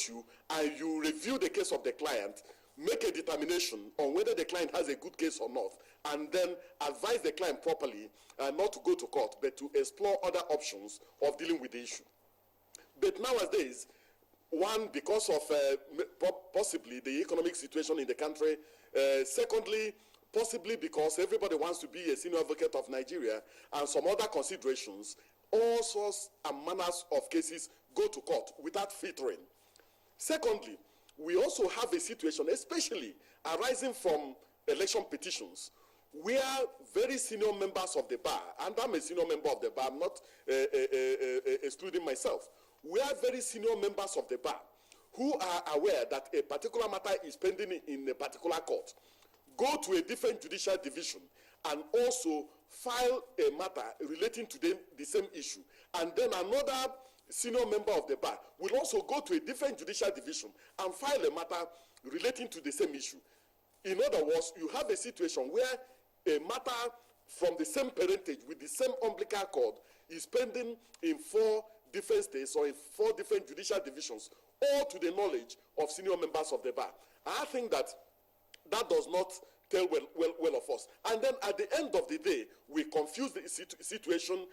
you and you review the case of the client, make a determination on whether the client has a good case or not, and then advise the client properly not to go to court, but to explore other options of dealing with the issue. But nowadays, one, because of possibly the economic situation in the country, secondly, possibly because everybody wants to be a senior advocate of Nigeria, and some other considerations, all sorts and manners of cases go to court without filtering. Secondly, we also have a situation, especially arising from election petitions, where very senior members of the bar, and I'm a senior member of the bar, I'm not excluding myself, we are very senior members of the bar who are aware that a particular matter is pending in a particular court, go to a different judicial division and also file a matter relating to the same issue. And then another senior member of the bar will also go to a different judicial division and file a matter relating to the same issue. In other words, you have a situation where a matter from the same parentage with the same umbilical cord is pending in 4 different states or in 4 different judicial divisions, all to the knowledge of senior members of the bar. I think that does not tell well of us. And then at the end of the day, we confuse the situation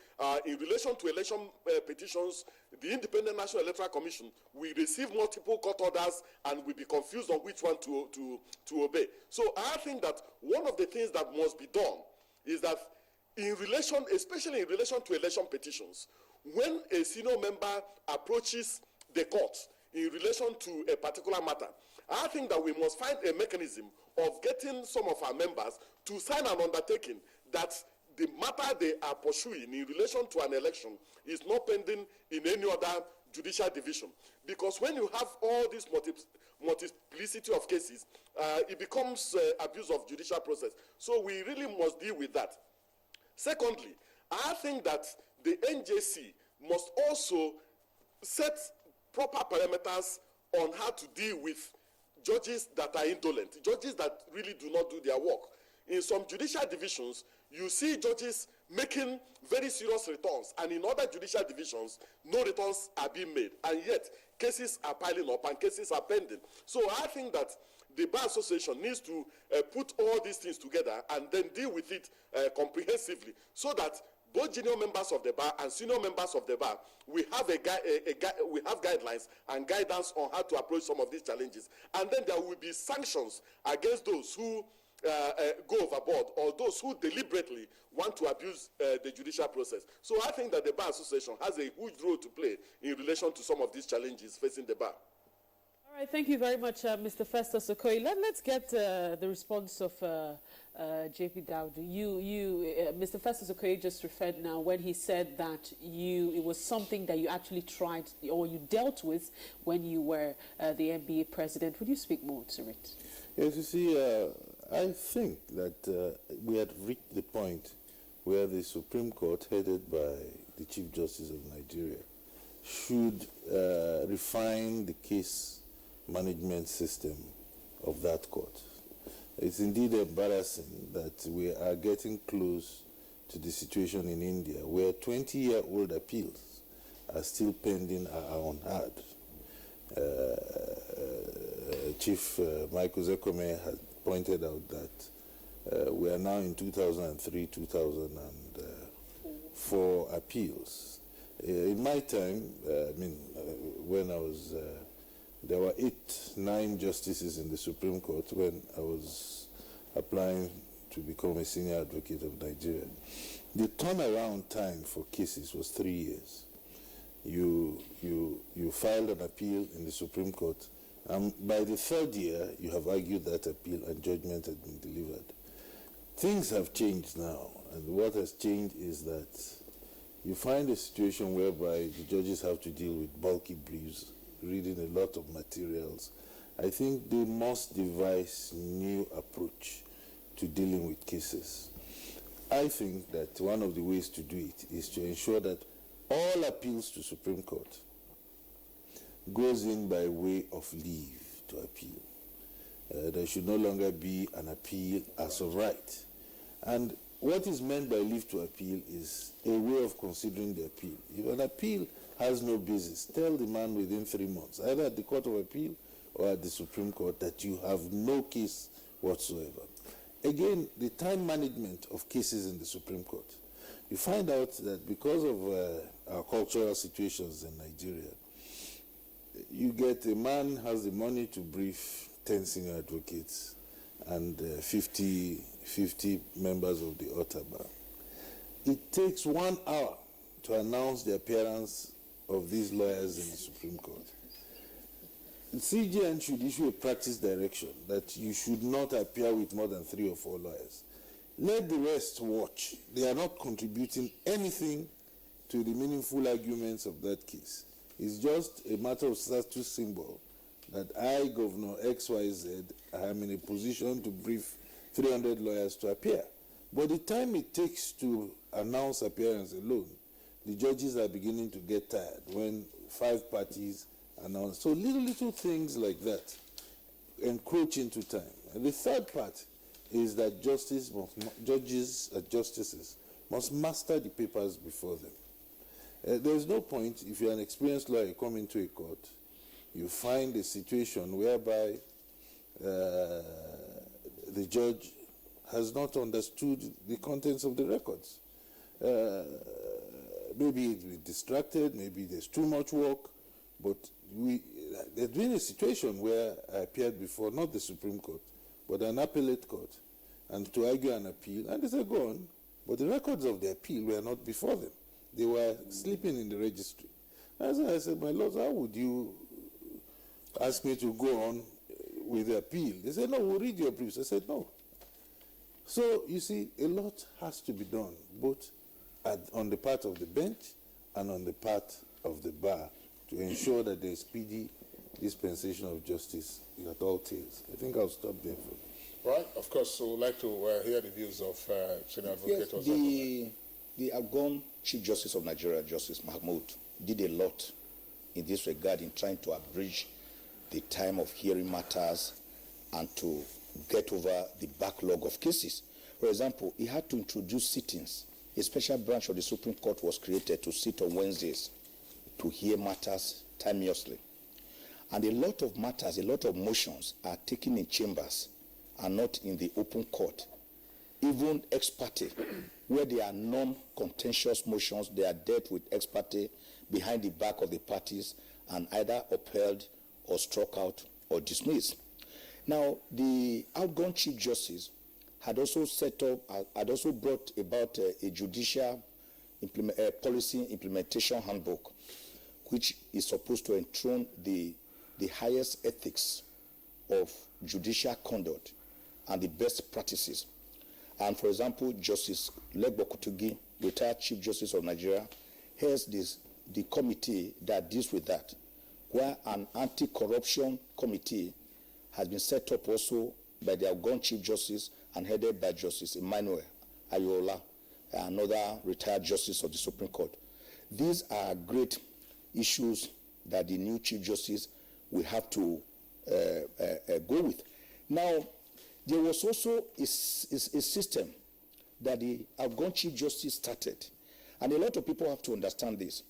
in relation to election petitions. The Independent National Electoral Commission, we receive multiple court orders and we be confused on which one to obey. So I think that one of the things that must be done is that in relation, especially in relation to election petitions, when a senior member approaches the court in relation to a particular matter, I think that we must find a mechanism of getting some of our members to sign an undertaking that the matter they are pursuing in relation to an election is not pending in any other judicial division. Because when you have all this multiplicity of cases, it becomes abuse of judicial process. So we really must deal with that. Secondly, I think that the NJC must also set proper parameters on how to deal with judges that are indolent, judges that really do not do their work. In some judicial divisions, you see judges making very serious returns, and in other judicial divisions, no returns are being made, and yet cases are piling up and cases are pending. So I think that the Bar Association needs to put all these things together and then deal with it comprehensively, so that both junior members of the bar and senior members of the bar, we have we have guidelines and guidance on how to approach some of these challenges. And then there will be sanctions against those who go overboard or those who deliberately want to abuse the judicial process. So I think that the Bar Association has a huge role to play in relation to some of these challenges facing the bar. All right, thank you very much, Mr. Festus Okoye. Let's get the response of JP Dowd. Mr. Festus Okoye just referred now when he said that it was something that you actually tried or you dealt with when you were the NBA president. Would you speak more to it? Yes, you see, I think that we had reached the point where the Supreme Court, headed by the Chief Justice of Nigeria, should refine the case management system of that court. It's indeed embarrassing that we are getting close to the situation in India where 20-year-old appeals are still pending or unheard. Chief Michael Zekome has pointed out that we are now in 2003, 2004 appeals. In my time, when I was there were 9 justices in the Supreme Court when I was applying to become a senior advocate of Nigeria. The turnaround time for cases was 3 years. You filed an appeal in the Supreme Court, and by the 3rd year, you have argued that appeal and judgment had been delivered. Things have changed now, and what has changed is that you find a situation whereby the judges have to deal with bulky briefs, reading a lot of materials. I think they must devise new approach to dealing with cases. I think that one of the ways to do it is to ensure that all appeals to Supreme Court goes in by way of leave to appeal. There should no longer be an appeal as of right. And what is meant by leave to appeal is a way of considering the appeal. If an appeal has no basis, tell the man within 3 months, either at the Court of Appeal or at the Supreme Court, that you have no case whatsoever. Again, the time management of cases in the Supreme Court. You find out that because of our cultural situations in Nigeria, you get a man has the money to brief 10 senior advocates and 50 members of the outer bar. It takes 1 hour to announce the appearance of these lawyers in the Supreme Court. The CJN should issue a practice direction that you should not appear with more than 3 or 4 lawyers. Let the rest watch. They are not contributing anything to the meaningful arguments of that case. It's just a matter of status symbol that I, Governor XYZ, am in a position to brief 300 lawyers to appear. But the time it takes to announce appearance alone, the judges are beginning to get tired when 5 parties announce. So little things like that encroach into time. And the third part is that judges and justices must master the papers before them. There's no point, if you're an experienced lawyer, you come into a court, you find a situation whereby the judge has not understood the contents of the records. Maybe it's been distracted, maybe there's too much work, but there's been a situation where I appeared before, not the Supreme Court, but an appellate court, and to argue an appeal, and they said, go on, but the records of the appeal were not before them. They were sleeping in the registry. I said, my lord, how would you ask me to go on with the appeal? They said, no, we'll read your briefs. I said, no. So, you see, a lot has to be done, both on the part of the bench and on the part of the bar, to ensure that there is speedy dispensation of justice at all tiers. I think I'll stop there. Right, of course, so we'd like to hear the views of Senior Advocate. Yes, the outgone Chief Justice of Nigeria, Justice Mahmoud, did a lot in this regard in trying to abridge the time of hearing matters and to get over the backlog of cases. For example, he had to introduce sittings. A special branch of the Supreme Court was created to sit on Wednesdays to hear matters timeously. And a lot of matters, a lot of motions are taken in chambers and not in the open court. Even ex parte, where there are non-contentious motions, they are dealt with ex parte behind the back of the parties and either upheld or struck out or dismissed. Now, the outgone Chief Justice had also brought about a judicial policy implementation handbook, which is supposed to enthrone the highest ethics of judicial conduct and the best practices. And for example, Justice Legbo Kutugi, retired Chief Justice of Nigeria, heads the committee that deals with that, where an anti-corruption committee has been set up also by the outgone Chief Justice and headed by Justice Emmanuel Ayola, another retired Justice of the Supreme Court. These are great issues that the new Chief Justice will have to go with. Now, there was also a system that the outgone Chief Justice started, and a lot of people have to understand this.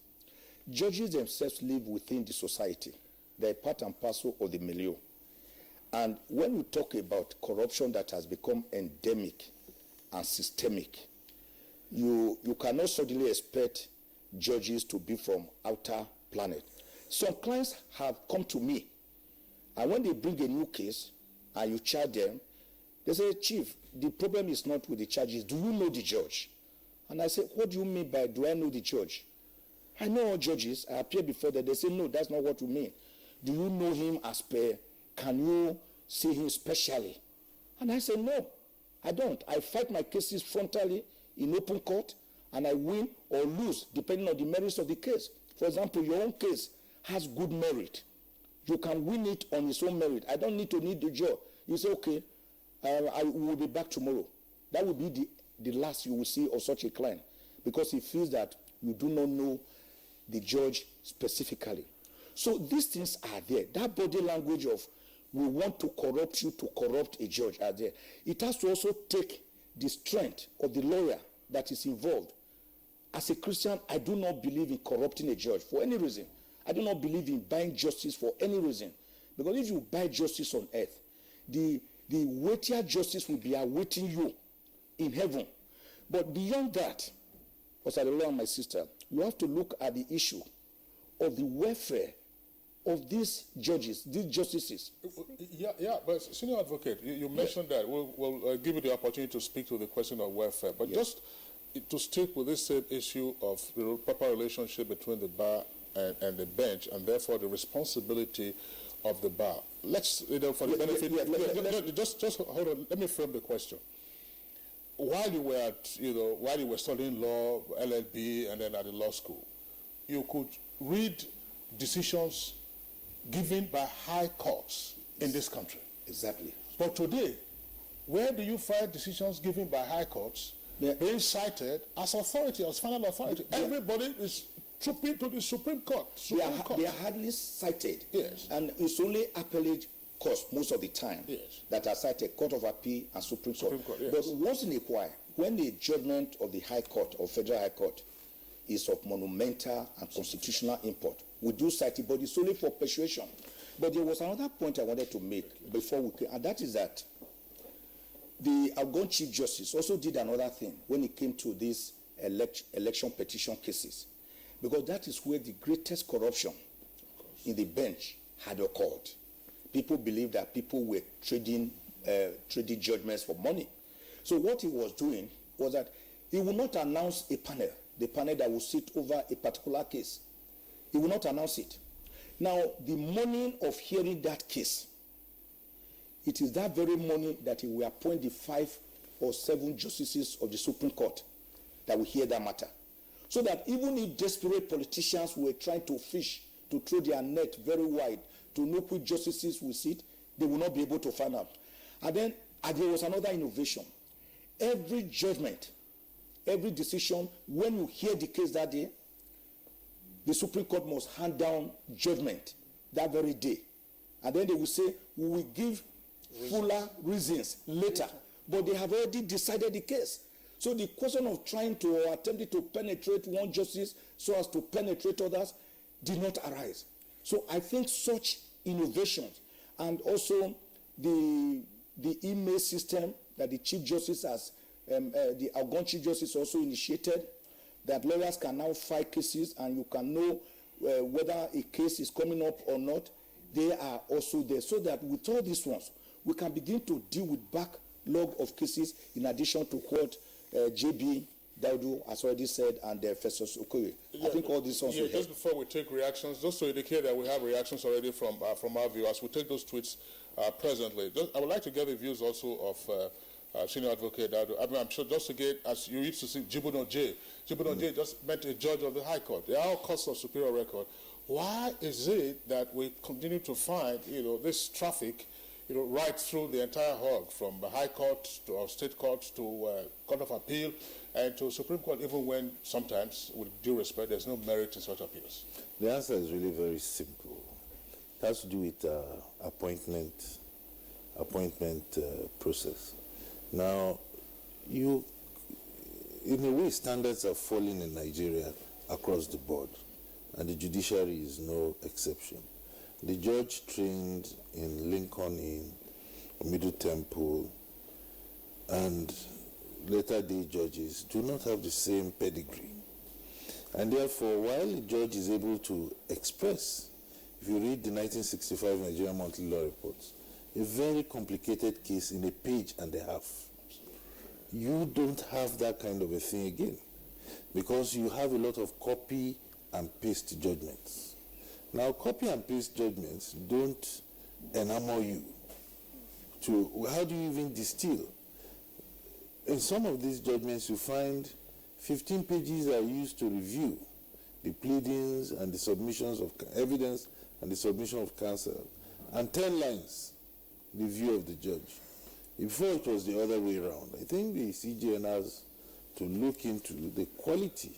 Judges themselves live within the society. They're part and parcel of the milieu. And when we talk about corruption that has become endemic and systemic, you cannot suddenly expect judges to be from outer planet. Some clients have come to me, and when they bring a new case and you charge them, they say, Chief, the problem is not with the charges. Do you know the judge? And I say, what do you mean by, do I know the judge? I know all judges. I appear before them. They say, no, that's not what we mean. Do you know him as per, can you see him specially? And I say, no, I don't. I fight my cases frontally in open court, and I win or lose depending on the merits of the case. For example, your own case has good merit. You can win it on its own merit. I don't need to need the judge. You say, okay, I will be back tomorrow. That will be the last you will see of such a client, because he feels that you do not know the judge specifically. So these things are there. That body language of we want to corrupt you to corrupt a judge are there. It has to also take the strength of the lawyer that is involved. As a Christian, I do not believe in corrupting a judge for any reason. I do not believe in buying justice for any reason. Because if you buy justice on earth, the weightier justice will be awaiting you in heaven. But beyond that, as I rely on my sister, you have to look at the issue of the welfare of these judges, these justices. Yeah, but Senior Advocate, you mentioned that. We'll give you the opportunity to speak to the question of welfare. But just to stick with this same issue of the proper relationship between the bar and the bench, and therefore the responsibility of the bar. Let's, for the benefit, just hold on. Let me frame the question. While you were studying law, LLB, and then at the law school, you could read decisions given by high courts in this country. Exactly. But today, where do you find decisions given by high courts being cited as authority, as final authority? Everybody is trooping to the Supreme Court. They are hardly cited. Yes. And it's only appellate courts most of the time that are cited, Court of Appeal and Supreme Court. But once in a while, when the judgment of the High Court or Federal High Court is of monumental and constitutional import, we do cite it, but it's only for persuasion. But there was another point I wanted to make before we came, and that is that the outgone Chief Justice also did another thing when it came to these election petition cases, because that is where the greatest corruption in the bench had occurred. People believed that people were trading judgments for money. So what he was doing was that he would not announce a panel. the panel that will sit over a particular case. He will not announce it. Now, the morning of hearing that case, it is that very morning that he will appoint the 5 or 7 justices of the Supreme Court that will hear that matter. So that even if desperate politicians were trying to fish, to throw their net very wide, to know which justices will sit, they will not be able to find out. And then there was another innovation. Every judgment, every decision, when you hear the case that day, the Supreme Court must hand down judgment that very day. And then they will say, we will give fuller reasons later. But they have already decided the case. So the question of trying to or attempting to penetrate one justice so as to penetrate others did not arise. So I think such innovations and also the email system that the Chief Justice has, the outgoing Chief Justice also initiated, that lawyers can now file cases and you can know whether a case is coming up or not. They are also there, so that with all these ones, we can begin to deal with backlog of cases in addition to what JB Daudu has already said and Festus Okoye. Yeah, I think all these ones will help. Just before we take reactions, just to indicate that we have reactions already from our viewers, we take those tweets presently. I would like to get the views also of Senior Advocate Daudu. I mean, I'm sure just to get, as you used to see, Jibono J. Jibono J just met a judge of the High Court. They are all courts of superior record. Why is it that we continue to find, this traffic, right through the entire hog, from the High Court to our state court to Court of Appeal and to Supreme Court, even when sometimes, with due respect, there's no merit in such appeals? The answer is really very simple. It has to do with appointment process. Now, in a way, standards are falling in Nigeria across the board, and the judiciary is no exception. The judge trained in Lincoln Inn, Middle Temple, and later day judges do not have the same pedigree. And therefore, while the judge is able to express, if you read the 1965 Nigerian Monthly Law Reports, a very complicated case in a page and a half, you don't have that kind of a thing again, because you have a lot of copy and paste judgments. Now, copy and paste judgments don't enamor you to, how do you even distill? In some of these judgments, you find 15 pages are used to review the pleadings and the submissions of evidence and the submission of counsel, and 10 lines, the view of the judge. Before it was the other way around. I think the CJN has to look into the quality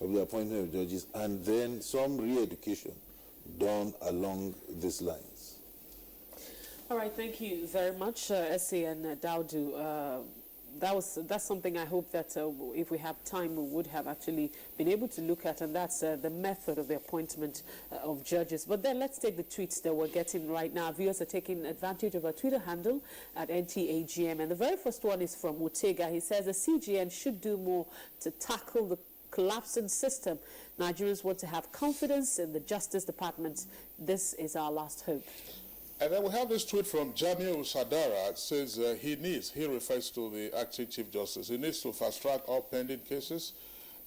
of the appointment of judges and then some re-education done along these lines. All right, thank you very much, Essie and Daudu. That's something I hope that if we have time, we would have actually been able to look at, and that's the method of the appointment of judges. But then let's take the tweets that we're getting right now. Viewers are taking advantage of our Twitter handle at NTAGM, and the very first one is from Mutega. He says the CGN should do more to tackle the collapsing system. Nigerians want to have confidence in the Justice Department. This is our last hope. And then we have this tweet from Jamil Sadara. It says he refers to the acting Chief Justice, he needs to fast-track all pending cases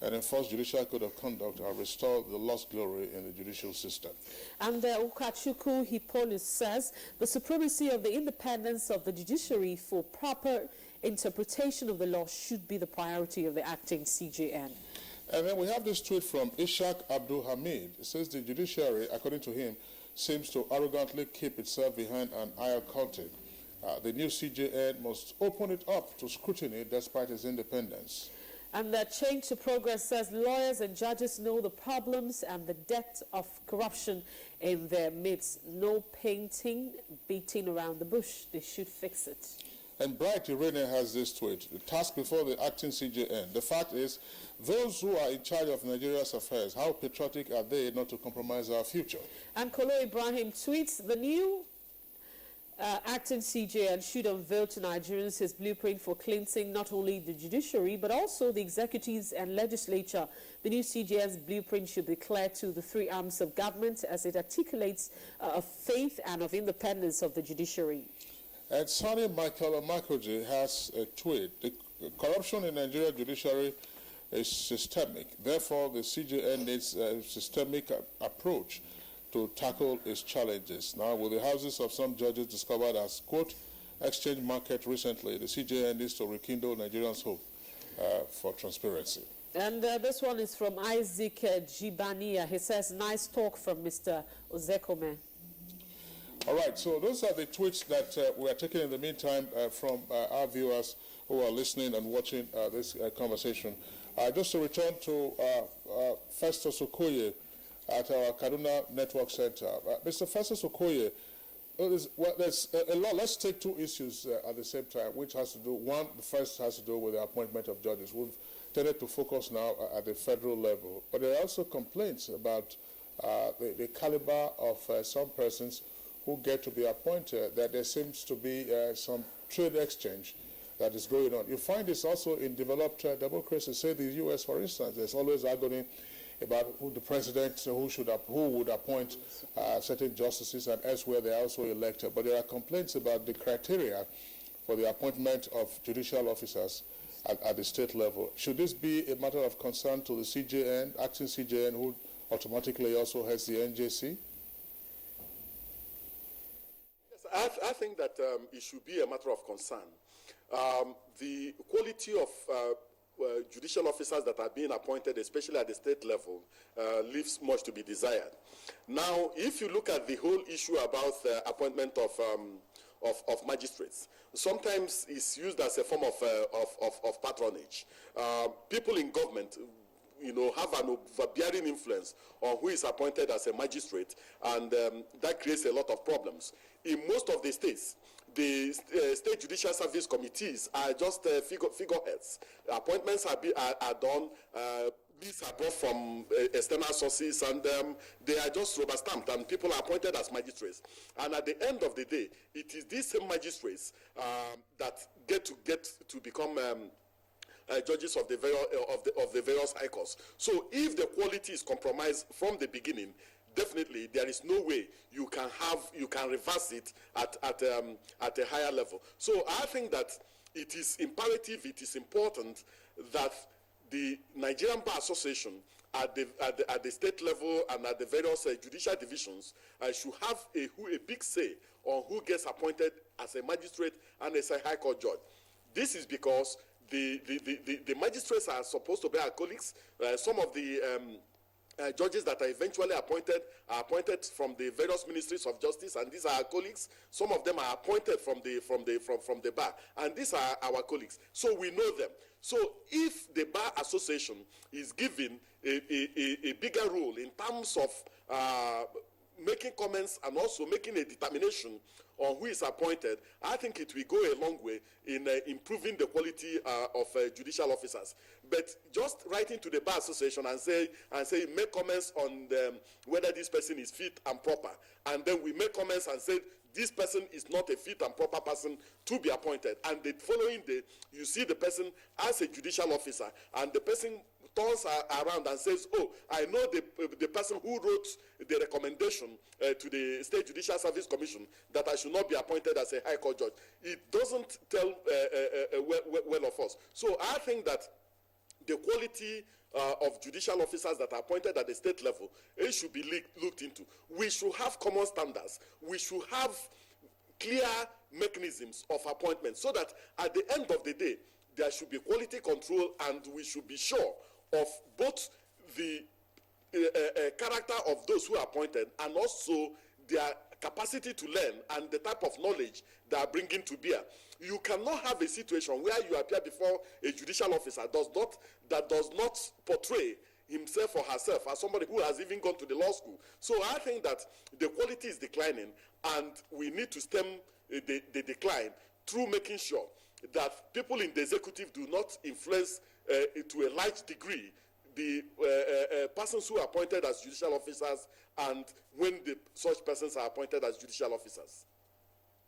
and enforce judicial code of conduct and restore the lost glory in the judicial system. And Ukachuku Hippolytus says the supremacy of the independence of the judiciary for proper interpretation of the law should be the priority of the acting CJN. And then we have this tweet from Ishaq Abdul Hamid. It says the judiciary, according to him, seems to arrogantly keep itself behind an iron curtain. The new CJN must open it up to scrutiny despite its independence. And that Change to Progress says lawyers and judges know the problems and the depth of corruption in their midst. No painting, beating around the bush. They should fix it. And Bright Irene has this tweet: the task before the acting CJN. The fact is, those who are in charge of Nigeria's affairs, how patriotic are they not to compromise our future? And Kolo Ibrahim tweets, the new acting CJN should unveil to Nigerians his blueprint for cleansing not only the judiciary, but also the executives and legislature. The new CJN's blueprint should be clear to the three arms of government as it articulates of faith and of independence of the judiciary. And Sonny Michael Makoji has a tweet: the corruption in Nigeria judiciary is systemic. Therefore, the CJN needs a systemic approach to tackle its challenges. Now, with the houses of some judges discovered as, quote, exchange market recently, the CJN needs to rekindle Nigerians' hope for transparency. And this one is from Isaac Jibania. He says, nice talk from Mr. Ozekome. All right, so those are the tweets that we are taking in the meantime from our viewers who are listening and watching this conversation. Just to return to Festus Okoye at our Kaduna Network Center. Mr. Festus Okoye, there's a lot. Let's take two issues at the same time, which has to do, one, the first has to do with the appointment of judges. We've tended to focus now at the federal level, but there are also complaints about the caliber of some persons who get to be appointed, that there seems to be some trade exchange that is going on. You find this also in developed democracies. Say the U.S., for instance, there's always arguing about who the president, who would appoint certain justices, and elsewhere they are also elected. But there are complaints about the criteria for the appointment of judicial officers at the state level. Should this be a matter of concern to the CJN, acting CJN, who automatically also has the NJC? Yes, I think that it should be a matter of concern. The quality of judicial officers that are being appointed, especially at the state level, leaves much to be desired. Now, if you look at the whole issue about the appointment of magistrates, sometimes it's used as a form of patronage. People in government, have an overbearing influence on who is appointed as a magistrate, and that creates a lot of problems. In most of the states, the state judicial service committees are just figureheads. Appointments are done, these are brought from external sources, and they are just rubber stamped, and people are appointed as magistrates. And at the end of the day, it is these same magistrates that get to become judges of the various high courts. So if the quality is compromised from the beginning, definitely there is no way you can reverse it at a higher level. So I think that it is imperative, it is important that the Nigerian Bar Association at the state level and at the various judicial divisions should have a big say on who gets appointed as a magistrate and as a high court judge. This is because the magistrates are supposed to be our colleagues. Some of the judges that are eventually appointed are appointed from the various ministries of justice, and these are our colleagues. Some of them are appointed from the bar, and these are our colleagues. So we know them. So if the Bar Association is given a bigger role in terms of making comments and also making a determination on who is appointed, I think it will go a long way in improving the quality of judicial officers. But just writing to the Bar Association and say make comments on whether this person is fit and proper, and then we make comments and say this person is not a fit and proper person to be appointed, and the following day you see the person as a judicial officer, and the person turns around and says, oh, I know the person who wrote the recommendation to the State Judicial Service Commission that I should not be appointed as a high court judge. It doesn't tell well of us. So I think that the quality of judicial officers that are appointed at the state level, it should be looked into. We should have common standards. We should have clear mechanisms of appointment so that at the end of the day, there should be quality control, and we should be sure of both the character of those who are appointed and also their capacity to learn and the type of knowledge they are bringing to bear. You cannot have a situation where you appear before a judicial officer that does not portray himself or herself as somebody who has even gone to the law school. So I think that the quality is declining, and we need to stem the decline through making sure that people in the executive do not influence to a large degree the persons who are appointed as judicial officers, and when such persons are appointed as judicial officers.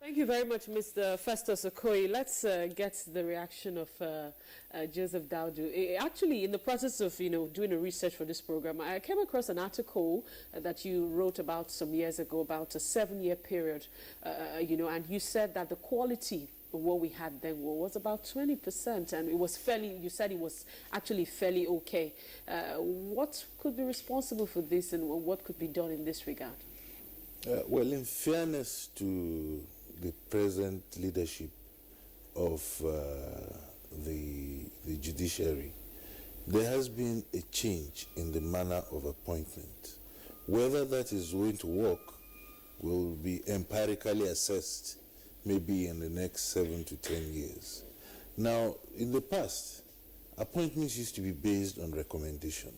Thank you very much, Mr. Festus Okoye. Let's get the reaction of Joseph Daudu. Actually, in the process of doing a research for this program, I came across an article that you wrote about some years ago about a 7-year period, and you said that the quality what we had then was about 20%, and it was fairly, you said it was actually fairly okay. What could be responsible for this, and what could be done in this regard? Well, in fairness to the present leadership of the judiciary, there has been a change in the manner of appointment. Whether that is going to work will be empirically assessed maybe in the next 7 to 10 years. Now, in the past, appointments used to be based on recommendation,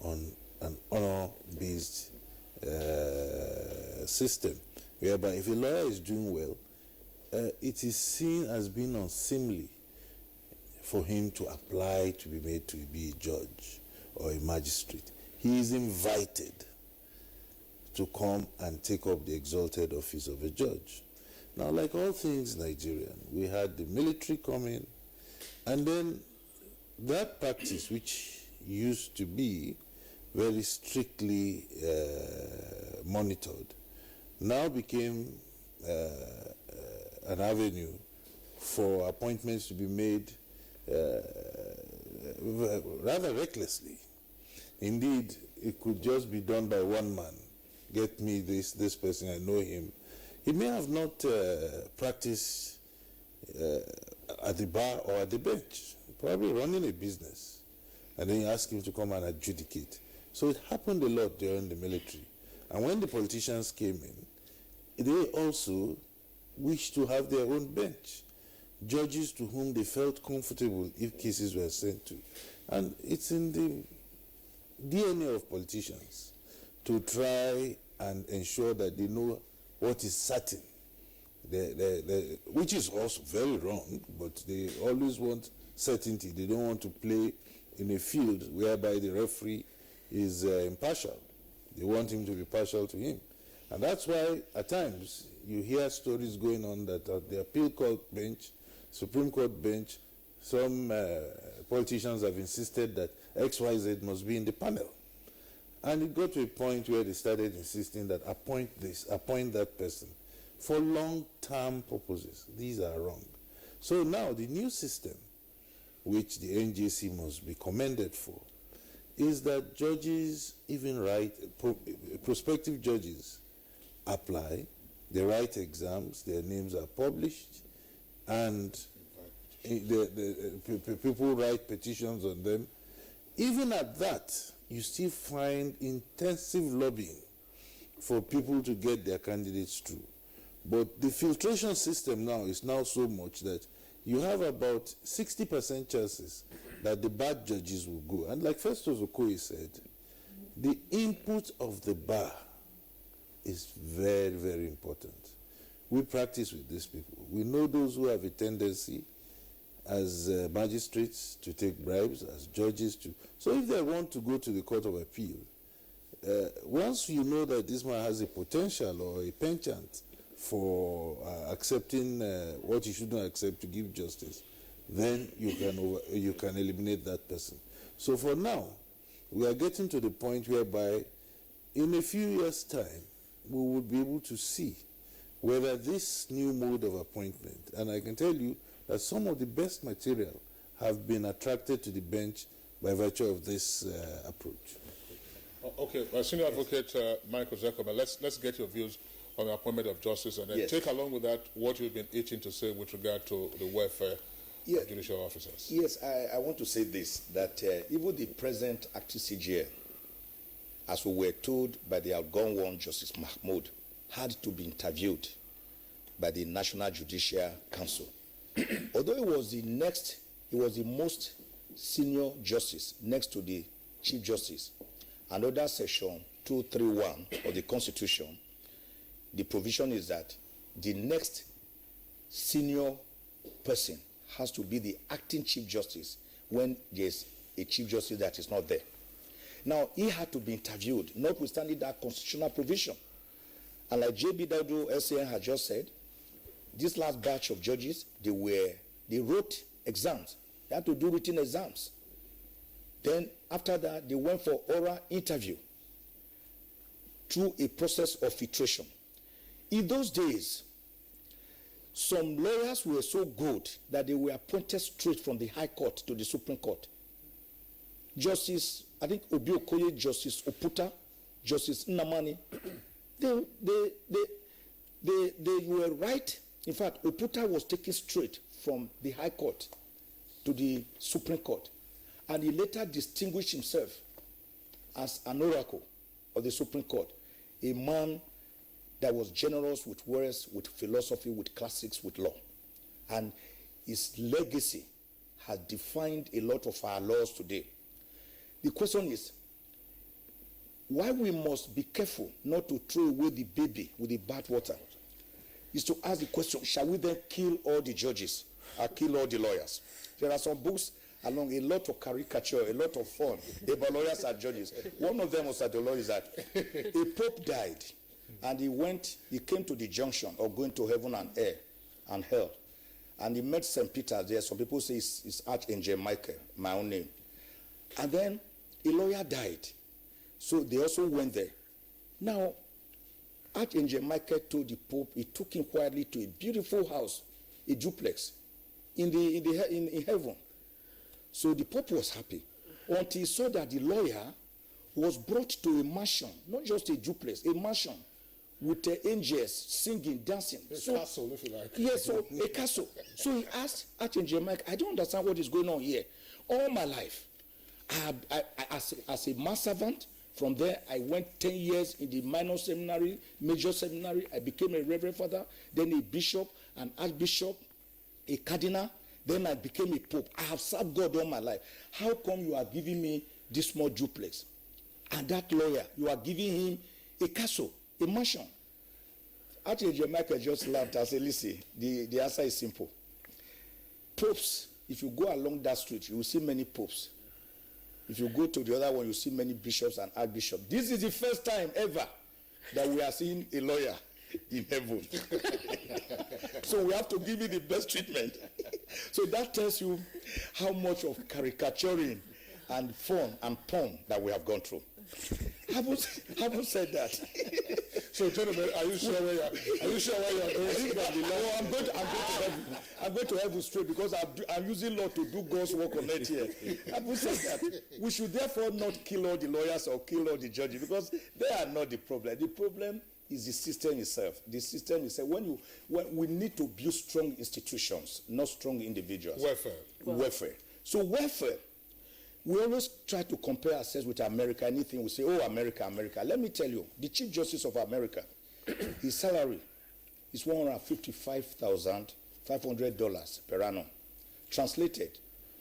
on an honor-based system, whereby if a lawyer is doing well, it is seen as being unseemly for him to apply to be made to be a judge or a magistrate. He is invited to come and take up the exalted office of a judge. Now, like all things Nigerian, we had the military come in, and then that practice, which used to be very strictly monitored, now became an avenue for appointments to be made rather recklessly. Indeed, it could just be done by one man. Get me this person, I know him. He may have not practiced at the bar or at the bench, probably running a business, and then you ask him to come and adjudicate. So it happened a lot during the military. And when the politicians came in, they also wished to have their own bench, judges to whom they felt comfortable if cases were sent to. And it's in the DNA of politicians to try and ensure that they know what is certain, which is also very wrong, but they always want certainty. They don't want to play in a field whereby the referee is impartial. They want him to be partial to him. And that's why at times you hear stories going on that at the appeal court bench, Supreme Court bench, some politicians have insisted that XYZ must be in the panel. And it got to a point where they started insisting that appoint this, appoint that person for long-term purposes. These are wrong. So now the new system, which the NJC must be commended for, is that judges, even prospective judges, apply, they write exams, their names are published, and the people write petitions on them. Even at that, you still find intensive lobbying for people to get their candidates through. But the filtration system now is now so much that you have about 60% chances that the bad judges will go. And like Festus Okoye said, the input of the bar is very, very important. We practice with these people. We know those who have a tendency as magistrates to take bribes, as judges to. So if they want to go to the Court of Appeal, once you know that this man has a potential or a penchant for accepting what he should not accept to give justice, then you can eliminate that person. So for now, we are getting to the point whereby in a few years' time, we will be able to see whether this new mode of appointment, and I can tell you that some of the best material have been attracted to the bench by virtue of this approach. Okay, Senior Advocate Michael Zekome, let's get your views on the appointment of justice, and then take along with that what you've been itching to say with regard to the welfare of judicial officers. Yes, I want to say this, that even the present acting CJN, as we were told by the outgone one, Justice Mahmoud, had to be interviewed by the National Judicial Council. Although it was the most senior justice next to the Chief Justice, and under Section 231 of the Constitution, the provision is that the next senior person has to be the acting Chief Justice when there's a Chief Justice that is not there. Now, he had to be interviewed, notwithstanding that constitutional provision. And like J.B. Daudu SAN had just said, this last batch of judges, they wrote exams. They had to do written exams. Then after that, they went for oral interview through a process of filtration. In those days, Some lawyers were so good that they were appointed straight from the High Court to the Supreme Court. Justice, I think Obi Okoye, Justice Oputa, Justice Nnamani, they were right. In fact, Oputa was taken straight from the High Court to the Supreme Court. And he later distinguished himself as an oracle of the Supreme Court, a man that was generous with words, with philosophy, with classics, with law. And his legacy has defined a lot of our laws today. The question is, why we must be careful not to throw away the baby with the bathwater is to ask the question, shall we then kill all the judges or kill all the lawyers? There are some books along a lot of caricature, a lot of fun about lawyers and judges. One of them was that the law is that a pope died and he came to the junction of going to heaven and hell. And he met St. Peter there. Some people say it's Archangel Michael, my own name. And then a lawyer died. So they also went there. Now, Archangel Michael told the Pope, he took him quietly to a beautiful house, a duplex, in heaven. So the Pope was happy until he saw that the lawyer was brought to a mansion, not just a duplex, a mansion with the angels singing, dancing. A castle, if you like. Yes, so a castle. So he asked Archangel Michael, I don't understand what is going on here. All my life, as a manservant, from there I went 10 years in the minor seminary, major seminary. I became a reverend father, then a bishop, an archbishop, a cardinal. Then I became a pope. I have served God all my life. How come you are giving me this small duplex? And that lawyer, you are giving him a castle, a mansion. Archangel Michael just laughed and said, listen, the answer is simple. Popes, if you go along that street, you will see many popes. If you go to the other one, you see many bishops and archbishops. This is the first time ever that we are seeing a lawyer in heaven. So we have to give you the best treatment. So that tells you how much of caricaturing and fun and porn that we have gone through. Haven't said that. So, gentlemen, are you sure where you are going? I'm going to heaven straight because I'm using law to do God's work on earth here. Haven't said that. We should therefore not kill all the lawyers or kill all the judges because they are not the problem. The problem is the system itself. The system itself. When we need to build strong institutions, not strong individuals. Welfare. So welfare. We always try to compare ourselves with America. Anything we say, oh, America, America. Let me tell you, the Chief Justice of America, his salary is $155,500 per annum. Translated,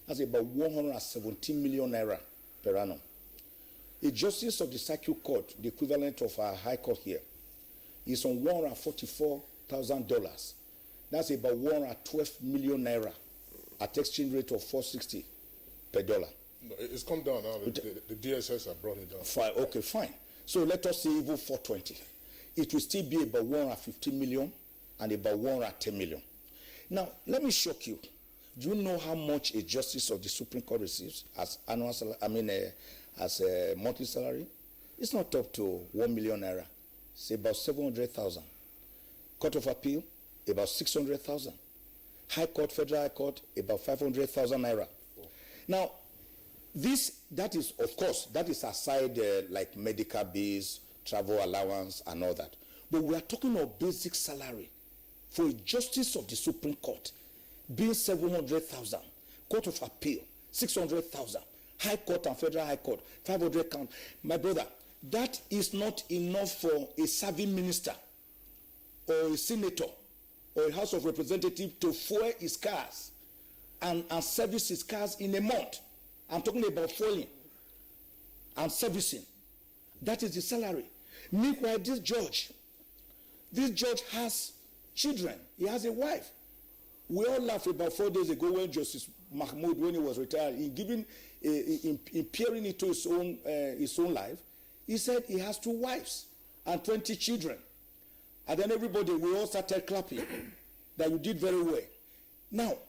that's about 117 million naira per annum. A justice of the Circuit Court, the equivalent of our High Court here, is on $144,000. That's about 112 million naira at exchange rate of 460 per dollar. No, it's come down now. The DSS have brought it down. Fine. Okay, fine. So let us say even 420. It will still be about 150 million and about 110 million. Now, let me shock you. Do you know how much a justice of the Supreme Court receives as annual salary, as a monthly salary? It's not up to 1 million naira. It's about 700,000. Court of Appeal, about 600,000. High Court, Federal High Court, about 500,000 naira. Now, that is, of course, that is aside like medical bills, travel allowance, and all that. But we are talking of basic salary for a justice of the Supreme Court being 700,000, Court of Appeal 600,000, High Court and Federal High Court 500,000. My brother, that is not enough for a serving minister or a senator or a House of Representatives to fuel his cars and service his cars in a month. I'm talking about fueling and servicing. That is the salary. Meanwhile, this judge has children. He has a wife. We all laughed about 4 days ago when Justice Mahmoud, when he was retired, in peering into his own life, he said he has 2 wives and 20 children. And then we all started clapping that you did very well. Now,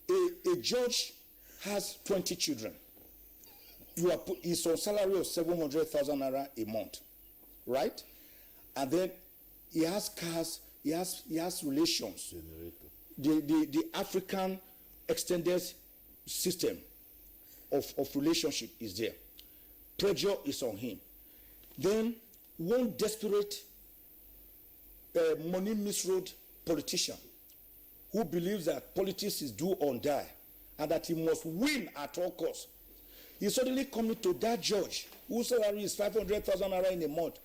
a judge has 20 children. He's on salary of 700,000 naira a month, right? And then he has cars He has relations. The African extended system of relationship is there. Pressure is on him. Then one desperate money misroad politician who believes that politics is do or die and that he must win at all costs. He's suddenly coming to that judge whose salary is 500,000 naira in a month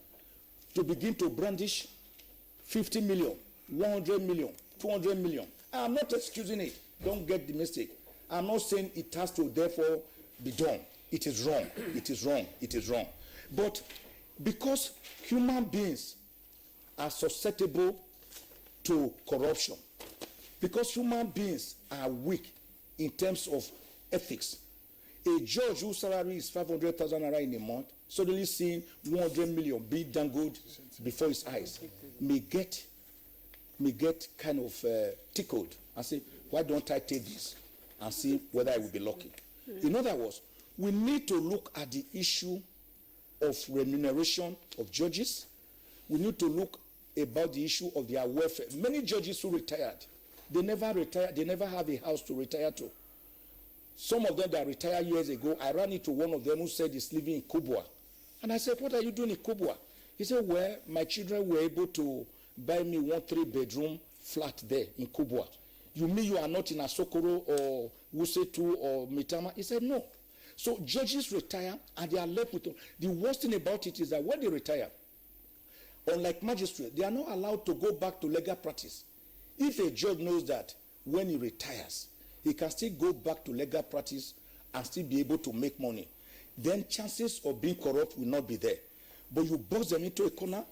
to begin to brandish 50 million, 100 million, 200 million. I'm not excusing it. Don't get the mistake. I'm not saying it has to therefore be done. It is wrong. It is wrong. It is wrong. But because human beings are susceptible to corruption, because human beings are weak in terms of ethics, a judge whose salary is 500,000 naira in a month, suddenly seeing 100 million be dangled before his eyes, may get kind of tickled and say, why don't I take this and see whether I will be lucky? In other words, we need to look at the issue of remuneration of judges. We need to look about the issue of their welfare. Many judges who retired, they never have a house to retire to. Some of them that retired years ago, I ran into one of them who said he's living in Kubwa. And I said, what are you doing in Kubwa? He said, well, my children were able to buy me 1 3-bedroom flat there in Kubwa. You mean you are not in Asokoro or Wusetu or Mitama? He said, no. So judges retire and they are left with them. The worst thing about it is that when they retire, unlike magistrates, they are not allowed to go back to legal practice. If a judge knows that when he retires, he can still go back to legal practice and still be able to make money, then chances of being corrupt will not be there. But you box them into a corner,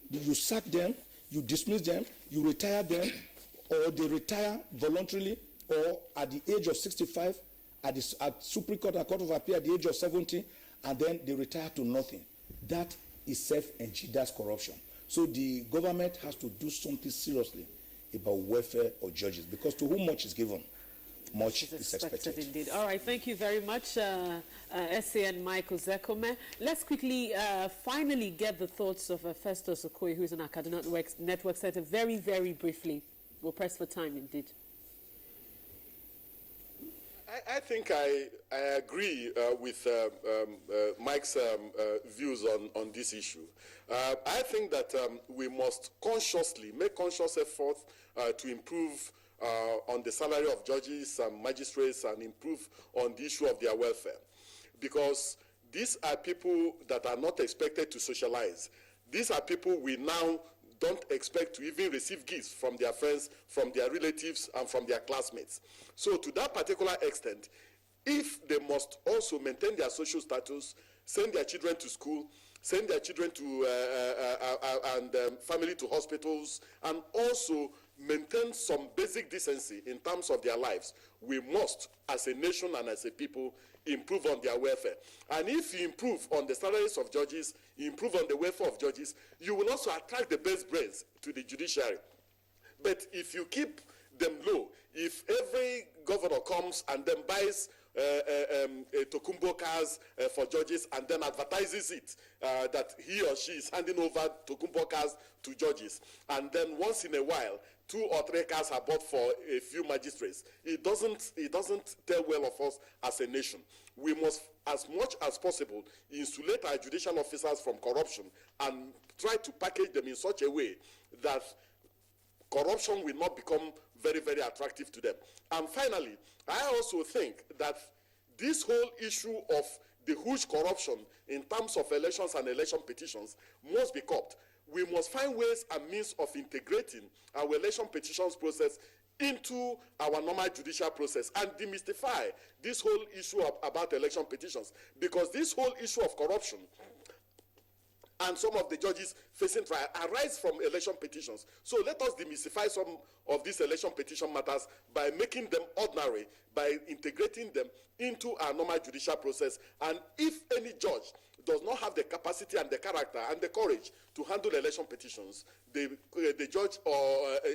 you sack them, you dismiss them, you retire them, or they retire voluntarily, or at the age of 65, at Supreme Court and Court of Appeal at the age of 70, and then they retire to nothing. That is self-engendered corruption. So the government has to do something seriously about welfare of judges, because to whom much is given, much is expected. Indeed. All right, thank you very much, SAN Michael Zekome. Let's quickly finally get the thoughts of Festus Okoye, who is an Academic Network Center, very, very briefly. We'll press for time, indeed. I think I agree with Mike's views on this issue. I think that we must make conscious effort to improve on the salary of judges and magistrates and improve on the issue of their welfare. Because these are people that are not expected to socialize. These are people we now don't expect to even receive gifts from their friends, from their relatives, and from their classmates. So to that particular extent, if they must also maintain their social status, send their children to school, send their children to family to hospitals, and also maintain some basic decency in terms of their lives, we must, as a nation and as a people, improve on their welfare. And if you improve on the salaries of judges, you improve on the welfare of judges, you will also attract the best brains to the judiciary. But if you keep them low, if every governor comes and then buys Tokumbo cars for judges and then advertises it that he or she is handing over Tokumbo cars to judges, and then once in a while 2 or 3 cars are bought for a few magistrates, it doesn't tell well of us as a nation. We must, as much as possible, insulate our judicial officers from corruption and try to package them in such a way that corruption will not become very, very attractive to them. And finally, I also think that this whole issue of the huge corruption in terms of elections and election petitions must be curbed. We must find ways and means of integrating our election petitions process into our normal judicial process and demystify this whole issue about election petitions, because this whole issue of corruption and some of the judges facing trial arise from election petitions. So let us demystify some of these election petition matters by making them ordinary, by integrating them into our normal judicial process. And if any judge does not have the capacity and the character and the courage to handle election petitions, the judge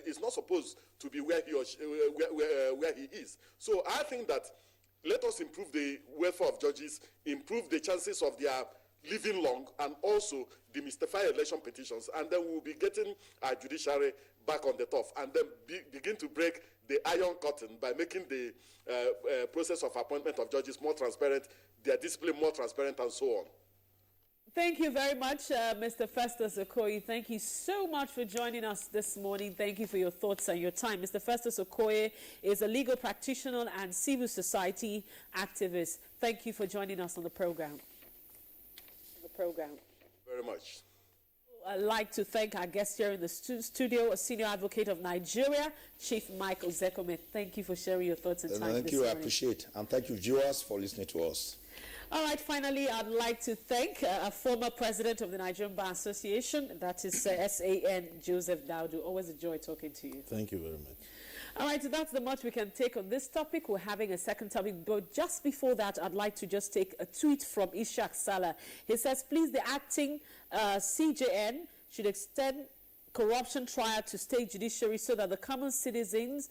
is not supposed to be where he or she, where he is. So I think that let us improve the welfare of judges, improve the chances of their living long and also demystify election petitions, and then we will be getting our judiciary back on the turf, and then begin to break the iron curtain by making the process of appointment of judges more transparent, their discipline more transparent, and so on. Thank you very much, Mr. Festus Okoye. Thank you so much for joining us this morning. Thank you for your thoughts and your time. Mr. Festus Okoye is a legal practitioner and civil society activist. Thank you for joining us on the program. Very much. I'd like to thank our guest here in the studio, a senior advocate of Nigeria, Chief Michael Zekome. Thank you for sharing your thoughts and time. Thank you, I appreciate. And thank you, viewers, for listening to us. All right, finally, I'd like to thank a former president of the Nigerian Bar Association, that is SAN, Joseph Daudu. Always a joy talking to you. Thank you very much. All right, so that's the much we can take on this topic. We're having a second topic, but just before that, I'd like to just take a tweet from Ishak Salah. He says, please, the acting CJN should extend corruption trial to state judiciary so that the common citizens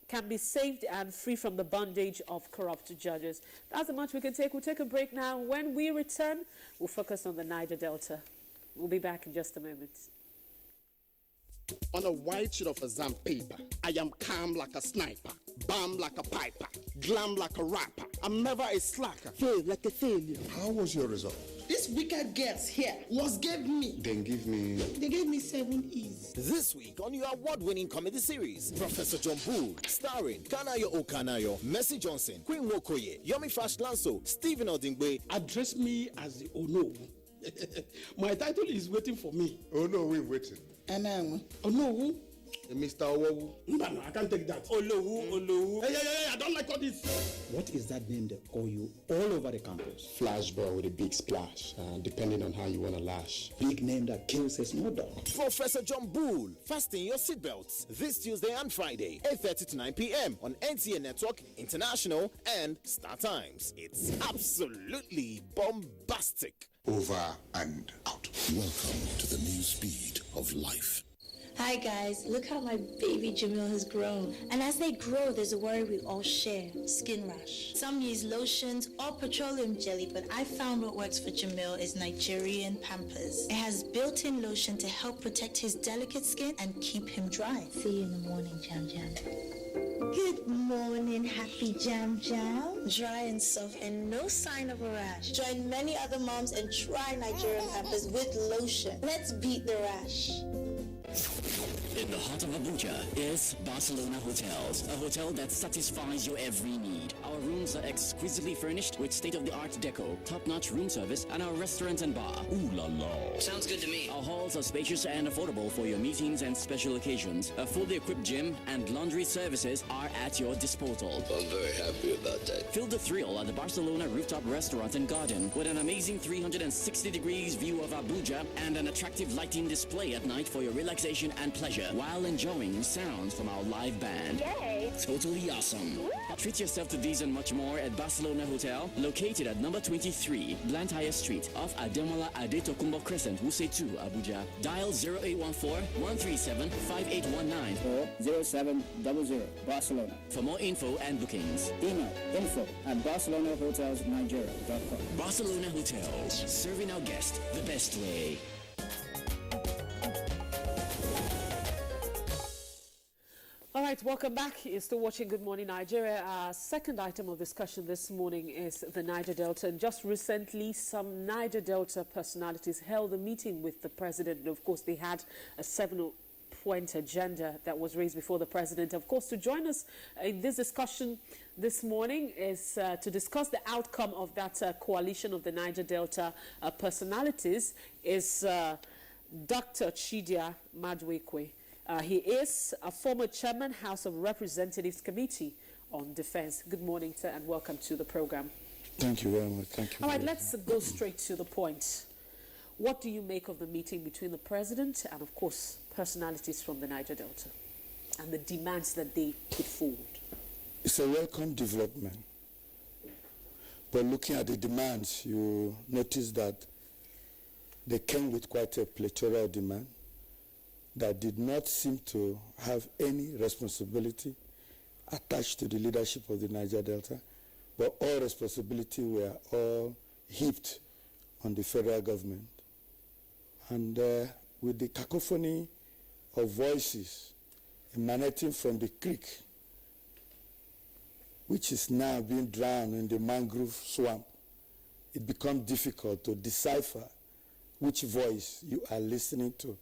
can be saved and free from the bondage of corrupt judges. That's the much we can take. We'll take a break now. When we return, we'll focus on the Niger Delta. We'll be back in just a moment. On a white sheet of exam paper, I am calm like a sniper, bam like a piper, glam like a rapper. I'm never a slacker, fail like a failure. How was your result? This wicked girls here gave me. Then give me. They gave me 7 E's. This week on your award-winning comedy series, Professor John Bull, starring Kanayo Okanayo, Mercy Johnson, Queen Wokoye, Yomi Fash Lanso, Stephen Odingbe. Address me as the Ono. My title is waiting for me. Oh no, we're waiting. Ono. Mr. Owowu. No, I can't take that. Olowu. Hey, I don't like all this. What is that name they call you all over the campus? Flashball with a big splash, depending on how you want to lash. Big name that kills a small dog. Professor John Bull, fasten your seatbelts this Tuesday and Friday, 8:30 to 9 p.m. on NTA Network, International, and Star Times. It's absolutely bombastic. Over and out. Welcome to the new speed of life. Hi guys, look how my baby Jamil has grown. And as they grow, there's a worry we all share, skin rash. Some use lotions or petroleum jelly, but I found what works for Jamil is Nigerian Pampers. It has built-in lotion to help protect his delicate skin and keep him dry. See you in the morning, Jam Jam. Good morning, happy Jam Jam. Dry and soft and no sign of a rash. Join many other moms and try Nigerian Pampers with lotion. Let's beat the rash. In the heart of Abuja is Barcelona Hotels, a hotel that satisfies your every need. Our rooms are exquisitely furnished with state-of-the-art deco, top-notch room service, and our restaurant and bar. Ooh la la. Sounds good to me. Our halls are spacious and affordable for your meetings and special occasions. A fully equipped gym and laundry services are at your disposal. I'm very happy about that. Feel the thrill at the Barcelona Rooftop Restaurant and Garden with an amazing 360 degrees view of Abuja and an attractive lighting display at night for your relaxation and pleasure while enjoying sounds from our live band. Yay! Totally awesome. Treat yourself to these and much more at Barcelona Hotel, located at number 23, Blantyre Street, off Ademola Adetokunbo Crescent, Wuse 2, Abuja. Dial 0814-137-5819 or 0700 Barcelona. For more info and bookings. Email info@barcelonahotelsnigeria.com. Barcelona Hotels, serving our guests the best way. All right, welcome back. You're still watching Good Morning Nigeria. Our second item of discussion this morning is the Niger Delta. And just recently, some Niger Delta personalities held a meeting with the president. And of course, they had a 7-point agenda that was raised before the president. Of course, to join us in this discussion this morning is to discuss the outcome of that coalition of the Niger Delta personalities is Dr. Chidia Madwekwe. He is a former chairman, House of Representatives Committee on Defense. Good morning, sir, and welcome to the program. Thank you very much. Thank you. All right, let's go straight to the point. What do you make of the meeting between the president and, of course, personalities from the Niger Delta and the demands that they put forward? It's a welcome development. But looking at the demands, you notice that they came with quite a plethora of demand that did not seem to have any responsibility attached to the leadership of the Niger Delta, but all responsibility were all heaped on the federal government. And with the cacophony of voices emanating from the creek, which is now being drowned in the mangrove swamp, it becomes difficult to decipher which voice you are listening to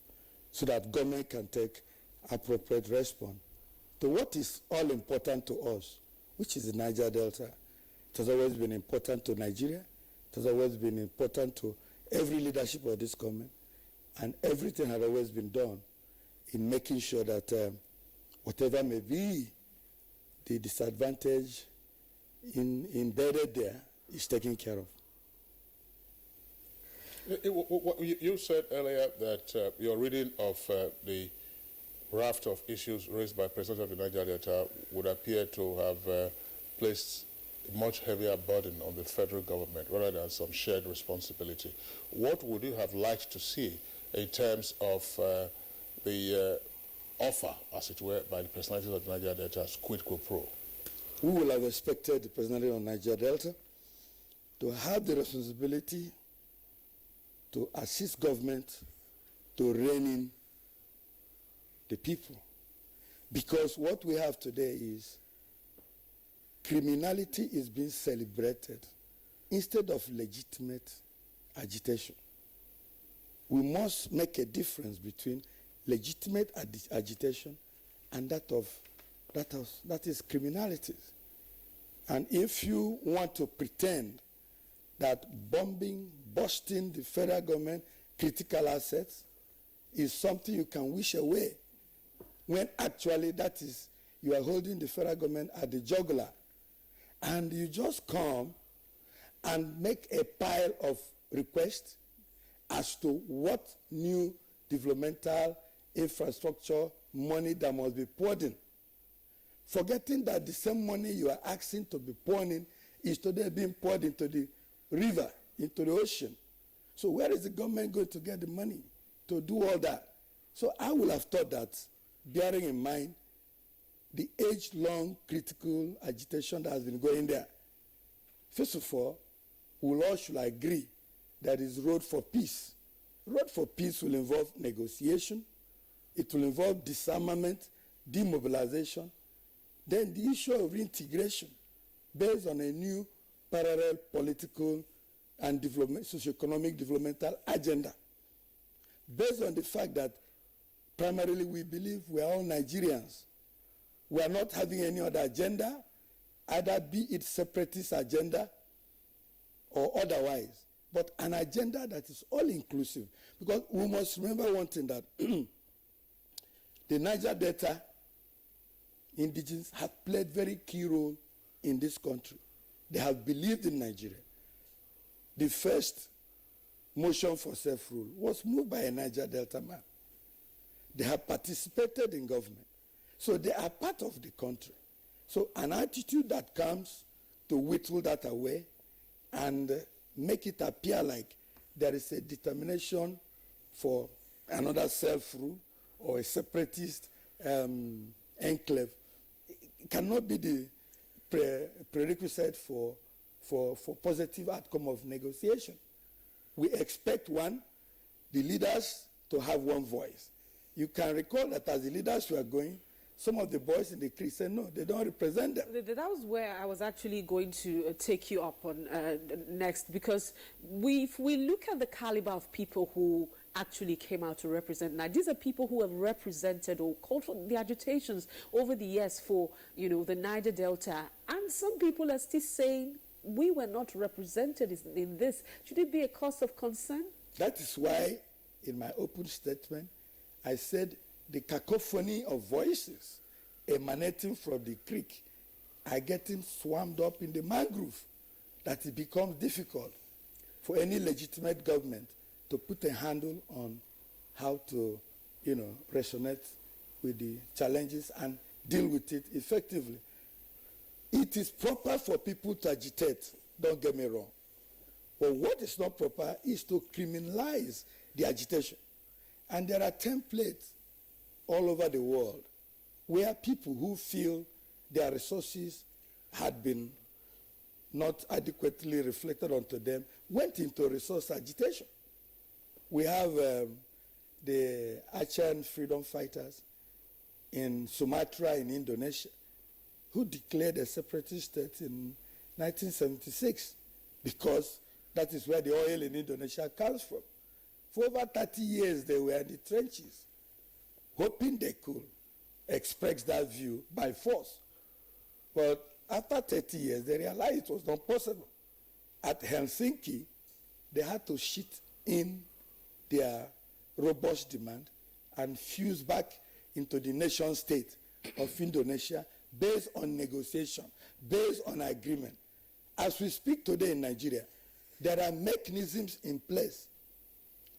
so that government can take appropriate response to what is all important to us, which is the Niger Delta. It has always been important to Nigeria. It has always been important to every leadership of this government, and everything has always been done in making sure that whatever may be the disadvantage embedded there is taken care of. You said earlier that your reading of the raft of issues raised by President of the Niger Delta would appear to have placed a much heavier burden on the federal government rather than some shared responsibility. What would you have liked to see in terms of the offer, as it were, by the personalities of the Niger Delta as quid pro quo? We would have expected the personality of Niger Delta to have the responsibility to assist government to rein in the people. Because what we have today is criminality is being celebrated instead of legitimate agitation. We must make a difference between legitimate agitation and that is criminality. And if you want to pretend that bombing, busting the federal government critical assets is something you can wish away, when actually that is, you are holding the federal government at the jugular, and you just come and make a pile of requests as to what new developmental infrastructure money that must be poured in, forgetting that the same money you are asking to be poured in is today being poured into the river, into the ocean. So where is the government going to get the money to do all that? So I would have thought that, bearing in mind the age-long critical agitation that has been going there, first of all, we all should agree that is road for peace. Road for peace will involve negotiation, it will involve disarmament, demobilization, then the issue of reintegration based on a new parallel political and socio-economic developmental agenda, based on the fact that primarily we believe we are all Nigerians. We are not having any other agenda, either be it separatist agenda or otherwise, but an agenda that is all-inclusive. Because we must remember one thing, that the Niger Delta indigenes have played very key role in this country. They have believed in Nigeria. The first motion for self-rule was moved by a Niger Delta man. They have participated in government. So they are part of the country. So an attitude that comes to whittle that away and make it appear like there is a determination for another self-rule or a separatist enclave, it cannot be the prerequisite for positive outcome of negotiation. We expect the leaders to have one voice. You can recall that as the leaders were going, some of the boys in the creek said, no, they don't represent them. That was where I was actually going to take you up on next, because if we look at the caliber of people who actually came out to represent Nigeria, these are people who have represented or called for the agitations over the years for, the Niger Delta. And some people are still saying, we were not represented in this. Should it be a cause of concern? That is why, in my open statement, I said the cacophony of voices emanating from the creek are getting swarmed up in the mangrove, that it becomes difficult for any legitimate government to put a handle on how to, resonate with the challenges and deal with it effectively. It is proper for people to agitate, don't get me wrong. But what is not proper is to criminalize the agitation. And there are templates all over the world where people who feel their resources had been not adequately reflected onto them went into resource agitation. We have the Aceh freedom fighters in Sumatra in Indonesia who declared a separatist state in 1976 because that is where the oil in Indonesia comes from. For over 30 years, they were in the trenches, hoping they could express that view by force. But after 30 years, they realized it was not possible. At Helsinki, they had to shit in their robust demand and fuse back into the nation state of Indonesia based on negotiation, based on agreement. As we speak today in Nigeria, there are mechanisms in place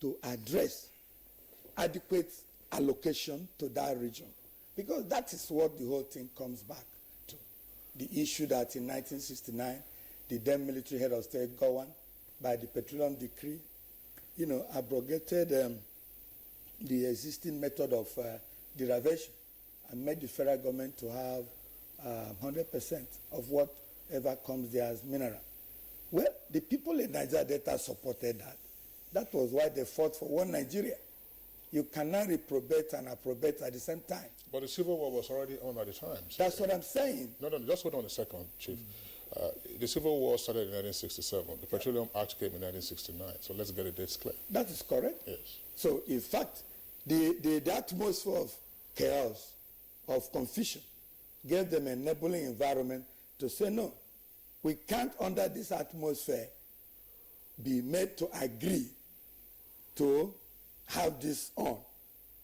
to address adequate allocation to that region, because that is what the whole thing comes back to. The issue that in 1969, the then military head of state, Gowan, by the Petroleum Decree, abrogated the existing method of derivation and made the federal government to have 100% of whatever comes there as mineral. Well, the people in Niger Delta supported that. That was why they fought for one Nigeria. You cannot reprobate and approbate at the same time. But the Civil War was already on at the time. So that's what I'm saying. No, just hold on a second, Chief. The Civil War started in 1967. The Petroleum Act came in 1969. So let's get the dates clear. That is correct. Yes. So, in fact, the atmosphere of chaos, of confusion, gave them an enabling environment to say, no, we can't, under this atmosphere, be made to agree to have this on.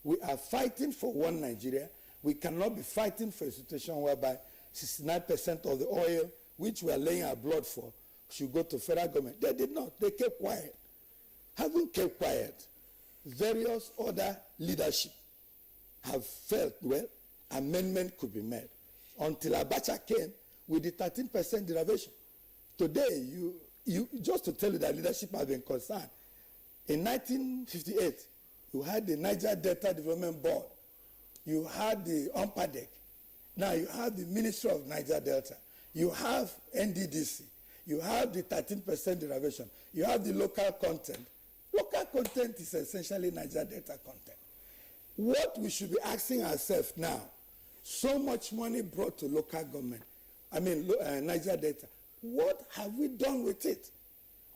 We are fighting for one Nigeria. We cannot be fighting for a situation whereby 69% of the oil which we are laying our blood for should go to federal government. They did not. They kept quiet. Having kept quiet, various other leadership have felt, well, amendment could be made. Until Abacha came with the 13% derivation. Today, you just to tell you that leadership has been concerned. In 1958, you had the Niger Delta Development Board. You had the UMPADEC. Now you have the Ministry of Niger Delta. You have NDDC. You have the 13% derivation. You have the local content. Local content is essentially Niger Delta content. What we should be asking ourselves now, so much money brought to local government, Niger Delta, what have we done with it?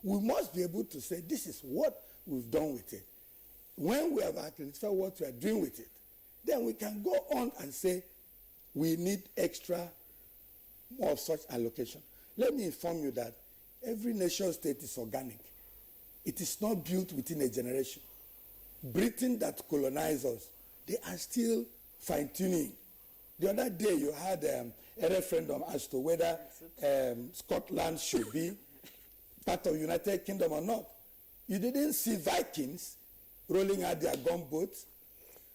We must be able to say, this is what we've done with it. When we have identified what we are doing with it, then we can go on and say, we need extra more of such allocation. Let me inform you that every nation state is organic. It is not built within a generation. Britain that colonized us, they are still fine-tuning. The other day you had a referendum as to whether Scotland should be part of United Kingdom or not. You didn't see Vikings rolling out their gunboats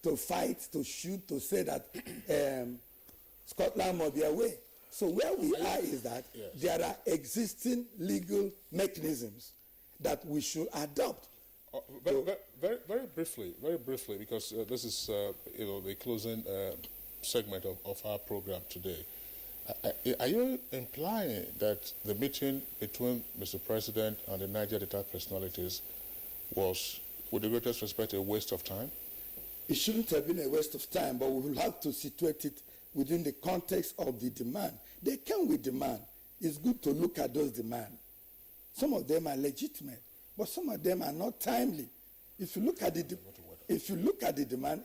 to fight, to shoot, to say that Scotland must be away. So where we are is that there are existing legal mechanisms that we should adopt. Very briefly, because this is the closing segment of our program today. Are you implying that the meeting between Mr. President and the Niger Delta personalities was, with the greatest respect, a waste of time? It shouldn't have been a waste of time, but we will have to situate it within the context of the demand. They come with demand. It's good to look at those demands. Some of them are legitimate, but some of them are not timely. If you look at the demand,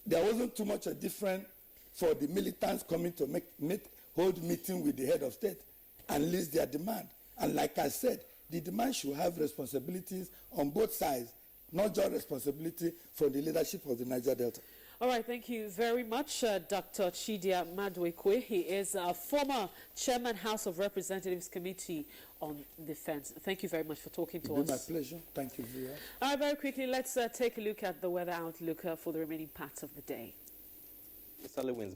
there wasn't too much a difference for the militants coming to hold meeting with the head of state and list their demand. And like I said, the demand should have responsibilities on both sides, not just responsibility for the leadership of the Niger Delta. All right, thank you very much, Dr. Chidia Madwekwe. He is a former Chairman, House of Representatives Committee on Defense. Thank you very much for talking to us. It's been my pleasure. Thank you, Via. All right, very quickly, let's take a look at the weather outlook for the remaining parts of the day.